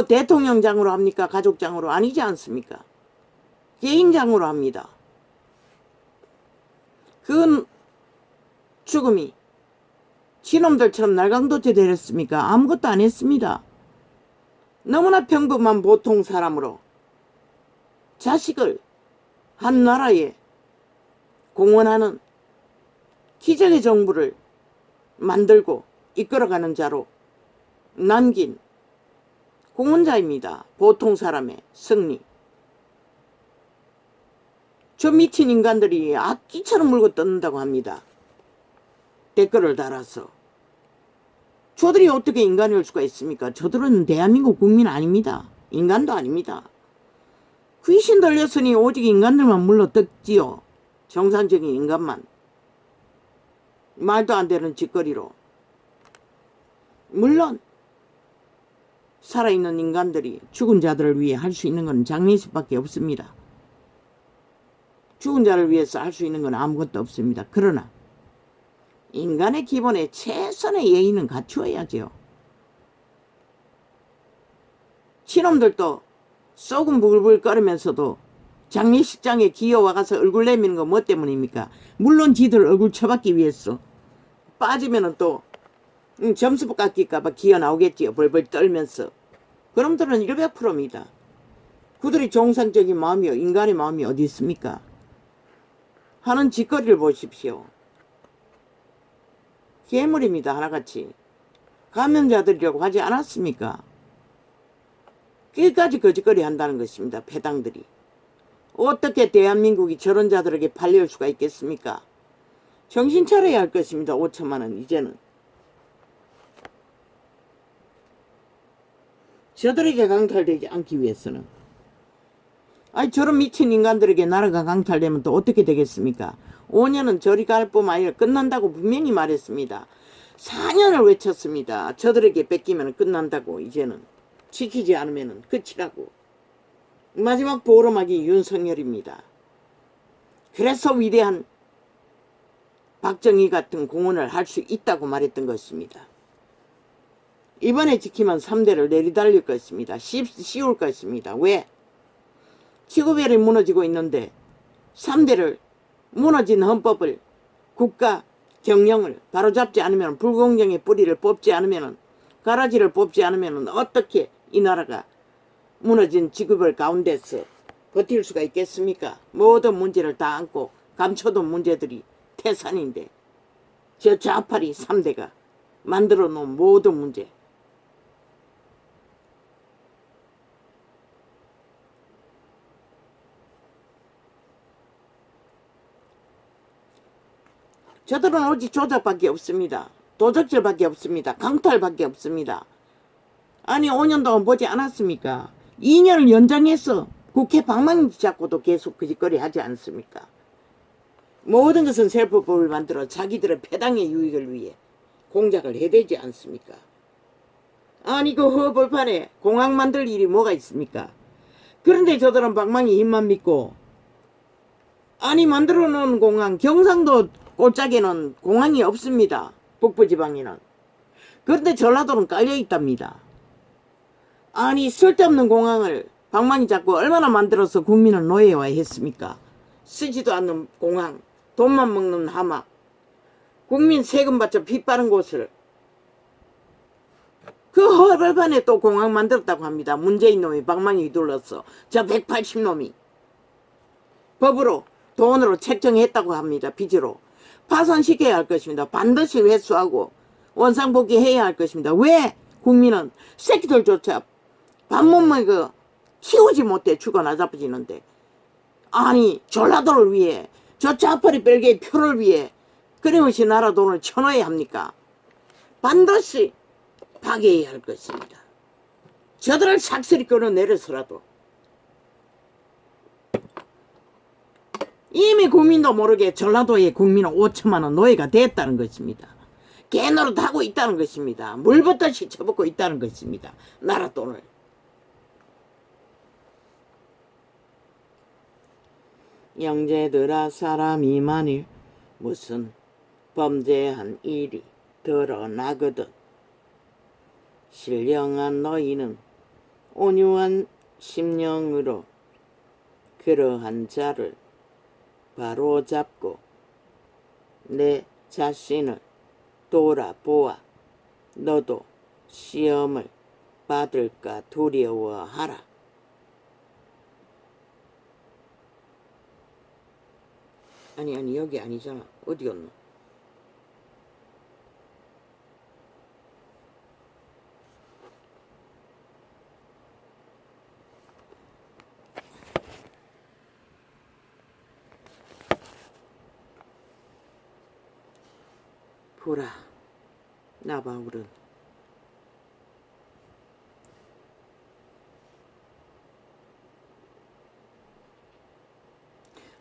대통령장으로 합니까? 가족장으로 아니지 않습니까? 개인장으로 합니다. 그 죽음이 지놈들처럼 날강도체 되렸습니까? 아무것도 안 했습니다. 너무나 평범한 보통 사람으로 자식을 한 나라에 공헌하는 기적의 정부를 만들고 이끌어가는 자로 남긴 공헌자입니다. 보통 사람의 승리. 저 미친 인간들이 악기처럼 물고 뜯는다고 합니다. 댓글을 달아서. 저들이 어떻게 인간일 수가 있습니까? 저들은 대한민국 국민 아닙니다. 인간도 아닙니다. 귀신 들렸으니 오직 인간들만 물러 뜯지요. 정상적인 인간만. 말도 안 되는 짓거리로. 물론 살아있는 인간들이 죽은 자들을 위해 할 수 있는 건 장례식밖에 없습니다. 죽은 자를 위해서 할 수 있는 건 아무것도 없습니다. 그러나 인간의 기본에 최선의 예의는 갖추어야죠. 친놈들도 쏘금 불불 끓으면서도 장례식장에 기어와가서 얼굴 내미는 거 뭐 때문입니까? 물론 지들 얼굴 쳐받기 위해서. 빠지면은 또 점수 깎일까봐 기어 나오겠지요. 벌벌 떨면서. 그놈들은 100%입니다. 그들이 정상적인 마음이요. 인간의 마음이 어디 있습니까? 하는 짓거리를 보십시오. 괴물입니다. 하나같이. 감염자들이라고 하지 않았습니까? 끝까지 거짓거리 한다는 것입니다. 패당들이. 어떻게 대한민국이 저런 자들에게 팔릴 수가 있겠습니까? 정신 차려야 할 것입니다. 5천만 원 이제는. 저들에게 강탈되지 않기 위해서는. 아니 저런 미친 인간들에게 나라가 강탈되면 또 어떻게 되겠습니까? 5년은 저리 갈 뿐만 아니라 끝난다고 분명히 말했습니다. 4년을 외쳤습니다. 저들에게 뺏기면 끝난다고. 이제는 지키지 않으면 끝이라고. 마지막 보름하기 윤석열입니다. 그래서 위대한 박정희 같은 공헌을 할 수 있다고 말했던 것입니다. 이번에 지키면 3대를 내리달릴 것입니다. 쉬울 것입니다. 왜? 지구별이 무너지고 있는데 3대를 무너진 헌법을 국가 경영을 바로잡지 않으면, 불공정의 뿌리를 뽑지 않으면, 가라지를 뽑지 않으면 어떻게 이 나라가 무너진 지구별 가운데서 버틸 수가 있겠습니까? 모든 문제를 다 안고 감춰둔 문제들이 태산인데, 저 좌파리 3대가 만들어 놓은 모든 문제, 저들은 오직 조작밖에 없습니다. 도적질밖에 없습니다. 강탈밖에 없습니다. 아니 5년 동안 보지 않았습니까? 2년을 연장해서 국회 방망이 잡고도 계속 그 짓거리 하지 않습니까? 모든 것은 세법을 만들어 자기들의 패당의 유익을 위해 공작을 해대지 않습니까? 아니 그 허벌판에 공항 만들 일이 뭐가 있습니까? 그런데 저들은 방망이 힘만 믿고, 아니 만들어 놓은 공항, 경상도 꼴짝에는 공항이 없습니다. 북부지방에는. 그런데 전라도는 깔려 있답니다. 아니 쓸데없는 공항을 방망이 잡고 얼마나 만들어서 국민을 노예화했습니까? 쓰지도 않는 공항, 돈만 먹는 하막, 국민 세금 받쳐 피 빠른 곳을 그 허벌판에 또 공항 만들었다고 합니다. 문재인 놈이 방망이 둘러서 저 180놈이 법으로 돈으로 책정했다고 합니다. 빚으로 파산시켜야 할 것입니다. 반드시 회수하고 원상복귀해야 할 것입니다. 왜? 국민은 새끼들조차 밥 못 먹고 키우지 못해 죽어 나자빠지는데, 아니 전라도를 위해, 저 좌파리 벨기에 표를 위해 끊임없이 나라 돈을 쳐넣어야 합니까? 반드시 파괴해야 할 것입니다. 저들을 삭슬이 끌어내려서라도. 이미 국민도 모르게 전라도의 국민은 5천만 원 노예가 됐다는 것입니다. 개노릇하고 있다는 것입니다. 물붓듯이 쳐붓고 있다는 것입니다. 나라 돈을. 영재들아, 사람이 만일 무슨 범죄한 일이 드러나거든 신령한 너희는 온유한 심령으로 그러한 자를 바로잡고 내 자신을 돌아보아 너도 시험을 받을까 두려워하라. 아니 여기 아니잖아. 어디였노? 보라 나바울은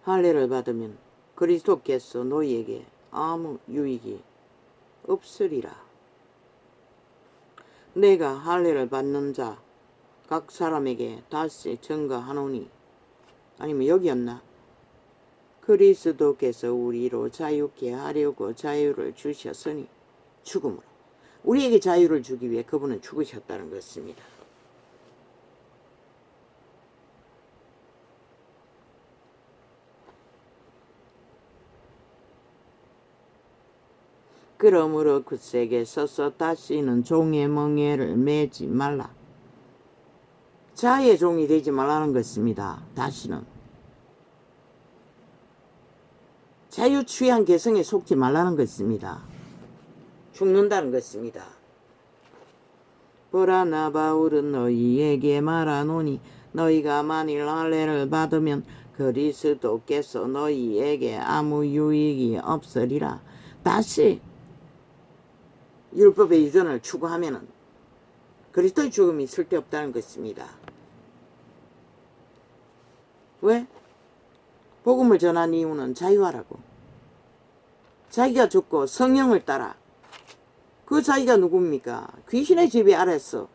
할례를 받으면 그리스도께서 너희에게 아무 유익이 없으리라. 내가 할례를 받는 자 각 사람에게 다시 증거하노니, 아니면 여기였나? 그리스도께서 우리로 자유케 하려고 자유를 주셨으니 죽음으로 우리에게 자유를 주기 위해 그분은 죽으셨다는 것입니다. 그러므로 굳세게 서서 다시는 종의 멍에를 매지 말라. 자의 종이 되지 말라는 것입니다. 다시는 자유 취한 개성에 속지 말라는 것입니다. 죽는다는 것입니다. 보라 나 바울은 너희에게 말하노니 너희가 만일 할례를 받으면 그리스도께서 너희에게 아무 유익이 없으리라. 다시 율법의 유전을 추구하면 그리스도의 죽음이 쓸데없다는 것입니다. 왜? 복음을 전한 이유는 자유하라고. 자기가 죽고 성령을 따라. 그 자기가 누굽니까? 귀신의 지배 아래서,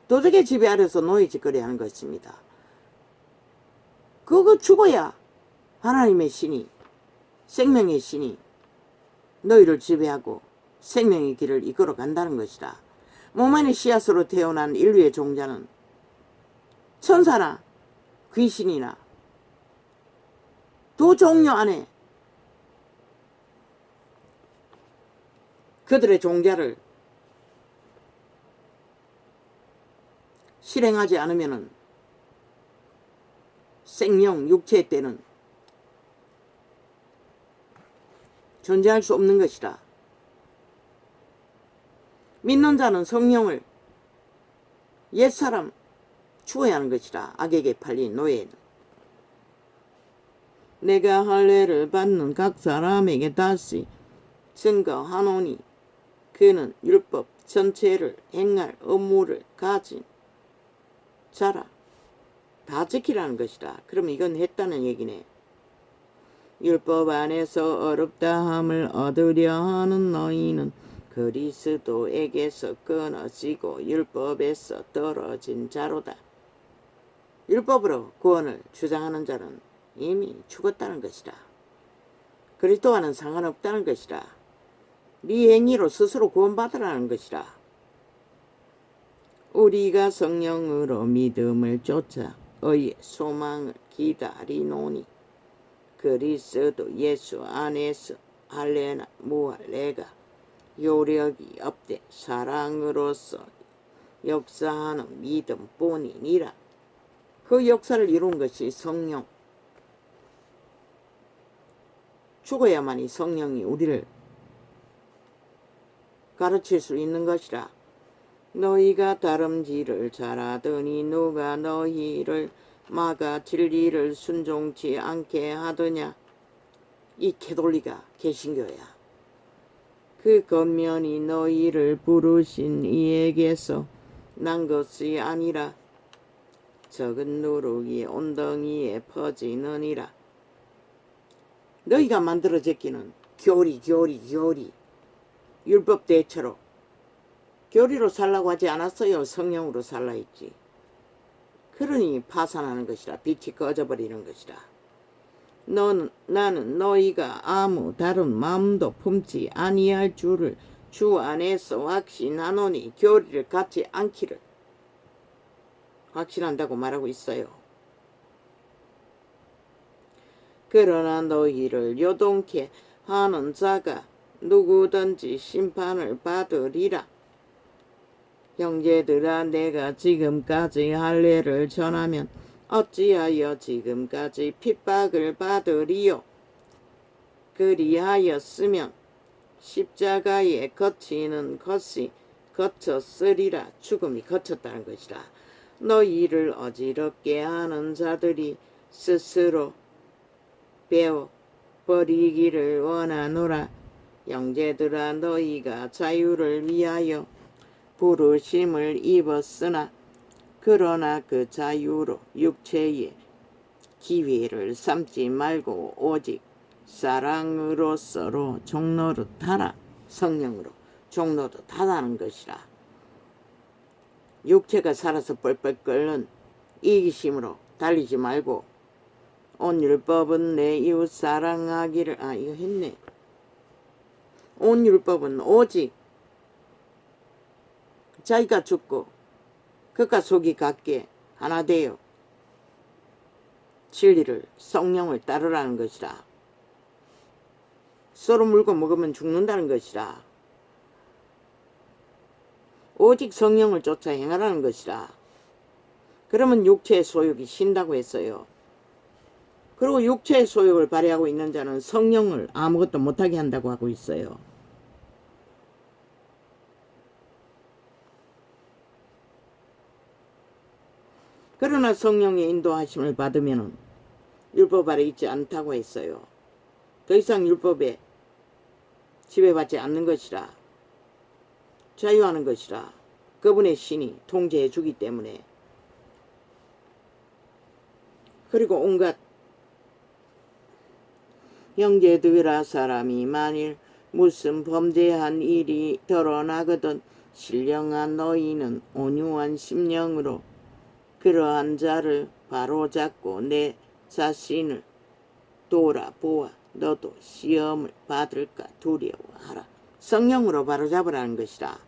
도적의 지배 아래서 노예짓거리 하는 것입니다. 그거 죽어야 하나님의 신이, 생명의 신이 너희를 지배하고 생명의 길을 이끌어 간다는 것이다. 몸 안의 씨앗으로 태어난 인류의 종자는 천사나 귀신이나 두 종류 안에 그들의 종자를 실행하지 않으면 생명, 육체의 때는 존재할 수 없는 것이다. 믿는 자는 성령을 옛사람 죽어야 하는 것이다. 악에게 팔린 노예는. 내가 할례를 받는 각 사람에게 다시 증거하노니 그는 율법 전체를 행할 의무를 가진 자라. 다 지키라는 것이다. 그럼 이건 했다는 얘기네. 율법 안에서 어렵다함을 얻으려 하는 너희는 그리스도에게서 끊어지고 율법에서 떨어진 자로다. 율법으로 구원을 주장하는 자는 이미 죽었다는 것이다. 그리스도와는 상관없다는 것이다. 네 행위로 스스로 구원받으라는 것이다. 우리가 성령으로 믿음을 쫓아 의의 소망을 기다리노니 그리스도 예수 안에서 할례나 무할례가 요력이 없되 사랑으로서 역사하는 믿음뿐이니라. 그 역사를 이룬 것이 성령. 죽어야만이 성령이 우리를 가르칠 수 있는 것이라. 너희가 다름질을 잘하더니 누가 너희를 막아 진리를 순종치 않게 하더냐. 이 캐톨리가 개신교야. 그 겉면이 너희를 부르신 이에게서 난 것이 아니라 적은 누룩이 온덩이에 퍼지느니라. 너희가 만들어 제끼는 교리 율법 대처로 교리로 살라고 하지 않았어요. 성령으로 살라 했지. 그러니 파산하는 것이라. 빛이 꺼져버리는 것이라. 나는 너희가 아무 다른 마음도 품지 아니할 줄을 주 안에서 확신하노니 교리를 갖지 않기를 확신한다고 말하고 있어요. 그러나 너희를 요동케 하는 자가 누구든지 심판을 받으리라. 형제들아, 내가 지금까지 할례를 전하면 어찌하여 지금까지 핍박을 받으리요. 그리하였으면 십자가에 거치는 것이 거쳤으리라. 죽음이 거쳤다는 것이라. 너희를 어지럽게 하는 자들이 스스로 배워 버리기를 원하노라. 형제들아, 너희가 자유를 위하여 부르심을 입었으나 그러나 그 자유로 육체의 기회를 삼지 말고 오직 사랑으로서로 종노릇하라. 성령으로 종노릇하라는 것이라. 육체가 살아서 뻘뻘 끓는 이기심으로 달리지 말고 온 율법은 내 이웃 사랑하기를 이거 했네. 온 율법은 오직 자기가 죽고 그가 속이 같게 하나 되어 진리를 성령을 따르라는 것이라. 서로 물고 먹으면 죽는다는 것이라. 오직 성령을 쫓아 행하라는 것이라. 그러면 육체의 소욕이 신다고 했어요. 그리고 육체의 소욕을 발휘하고 있는 자는 성령을 아무것도 못하게 한다고 하고 있어요. 그러나 성령의 인도하심을 받으면 율법 아래 있지 않다고 했어요. 더 이상 율법에 지배받지 않는 것이라. 자유하는 것이라. 그분의 신이 통제해 주기 때문에. 그리고 온갖 형제들아, 사람이 만일 무슨 범죄한 일이 드러나거든 신령한 너희는 온유한 심령으로 그러한 자를 바로잡고 내 자신을 돌아보아 너도 시험을 받을까 두려워하라. 성령으로 바로잡으라는 것이라.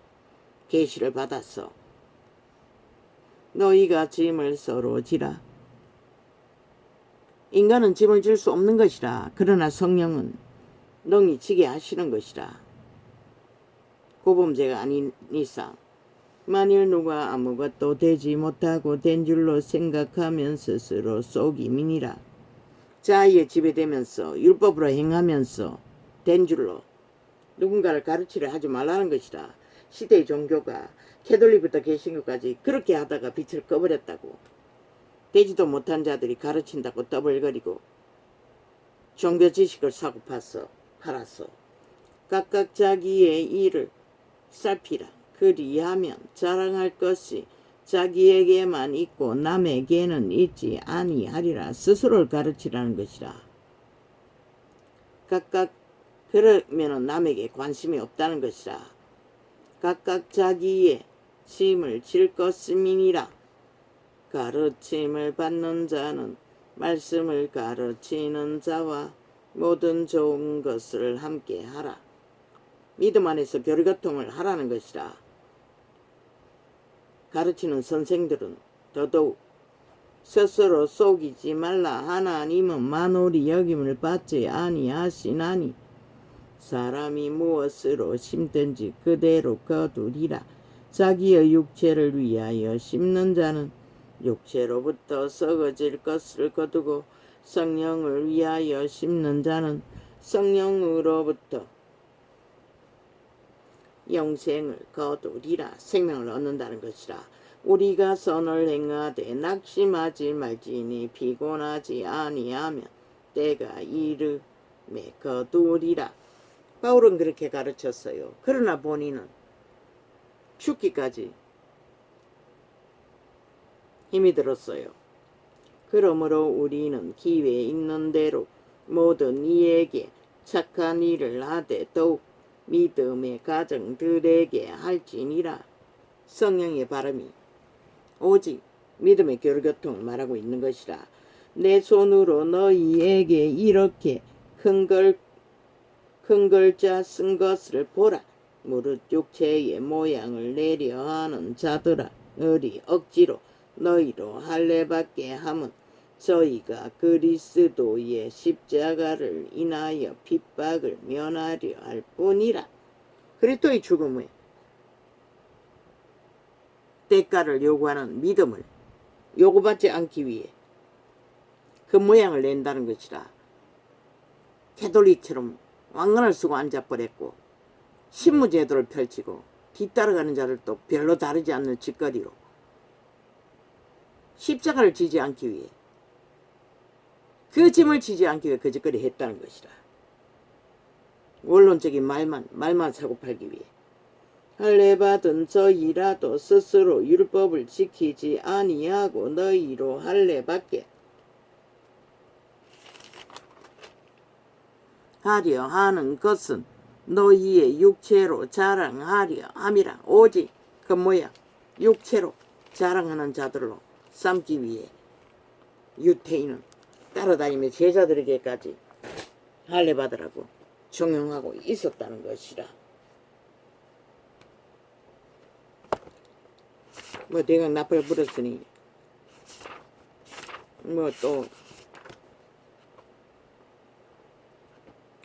계시를 받았어. 너희가 짐을 서로 지라. 인간은 짐을 질 수 없는 것이라. 그러나 성령은 능히 지게 하시는 것이라. 고범죄가 아닌 이상 만일 누가 아무것도 되지 못하고 된 줄로 생각하면 스스로 속임이니라. 자의에 지배되면서 율법으로 행하면서 된 줄로 누군가를 가르치려 하지 말라는 것이라. 시대의 종교가 캐톨릭부터 개신교까지 그렇게 하다가 빛을 꺼버렸다고. 되지도 못한 자들이 가르친다고 떠벌거리고 종교 지식을 사고파서 팔았어. 각각 자기의 일을 살피라. 그리하면 자랑할 것이 자기에게만 있고 남에게는 있지 아니하리라. 스스로를 가르치라는 것이라. 각각 그러면 남에게 관심이 없다는 것이라. 각각 자기의 짐을 질 것임이니라. 가르침을 받는 자는 말씀을 가르치는 자와 모든 좋은 것을 함께 하라. 믿음 안에서 교류교통을 하라는 것이라. 가르치는 선생들은 더더욱 스스로 속이지 말라. 하나님은 만홀이 여김을 받지 아니하시나니 사람이 무엇으로 심든지 그대로 거두리라. 자기의 육체를 위하여 심는 자는 육체로부터 썩어질 것을 거두고 성령을 위하여 심는 자는 성령으로부터 영생을 거두리라. 생명을 얻는다는 것이라. 우리가 선을 행하되 낙심하지 말지니 피곤하지 아니하면 때가 이르매 거두리라. 바울은 그렇게 가르쳤어요. 그러나 본인은 죽기까지 힘이 들었어요. 그러므로 우리는 기회 있는 대로 모든 이에게 착한 일을 하되 더욱 믿음의 가정들에게 할지니라. 성령의 발음이 오직 믿음의 교류교통을 말하고 있는 것이라. 내 손으로 너희에게 이렇게 큰 글자 쓴 것을 보라. 무릇 육체의 모양을 내려 하는 자들아, 을이 억지로 너희로 할례받게 함은 저희가 그리스도의 십자가를 인하여 핍박을 면하려 할 뿐이라. 그리스도의 죽음에 대가를 요구하는 믿음을 요구받지 않기 위해 그 모양을 낸다는 것이라. 캐톨릭처럼 왕관을 쓰고 앉아버렸고 신무제도를 펼치고 뒤따라가는 자를 또 별로 다르지 않는 짓거리로 십자가를 지지 않기 위해 그 짐을 지지 않기 위해 그 짓거리 했다는 것이라. 원론적인 말만 사고팔기 위해 할례받은 저희라도 스스로 율법을 지키지 아니하고 너희로 할례받게 하려 하는 것은 너희의 육체로 자랑하려 함이라. 오직 그 모양 육체로 자랑하는 자들로 삼기 위해 유태인은 따라다니며 제자들에게까지 할례받으라고 종용하고 있었다는 것이라. 뭐 내가 나팔 불었으니 뭐 또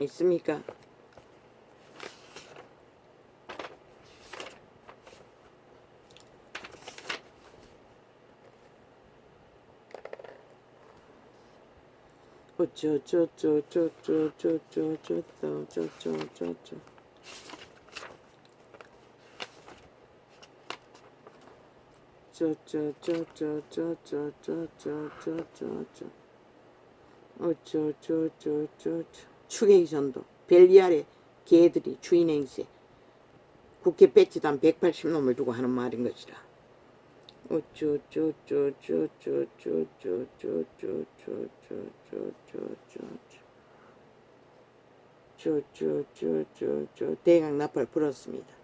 있습니까? 추계기 전도 벨리알의 개들이 주인 행세 국회 배치도 한 180놈을 두고 하는 말인 것이라. 쭉쭉쭉쭉쭉 대강 나팔 불었습니다.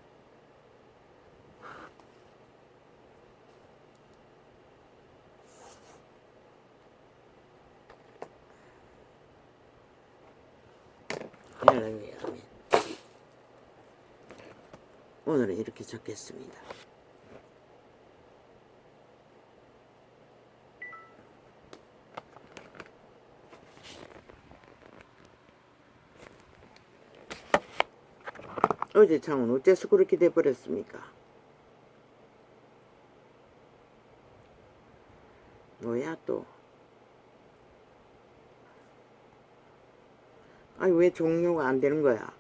할렐루야. 아멘. 오늘은 이렇게 적겠습니다. 어제 창은 어째서 그렇게 돼버렸습니까? 뭐야 또? 아니 왜 종료가 안 되는 거야?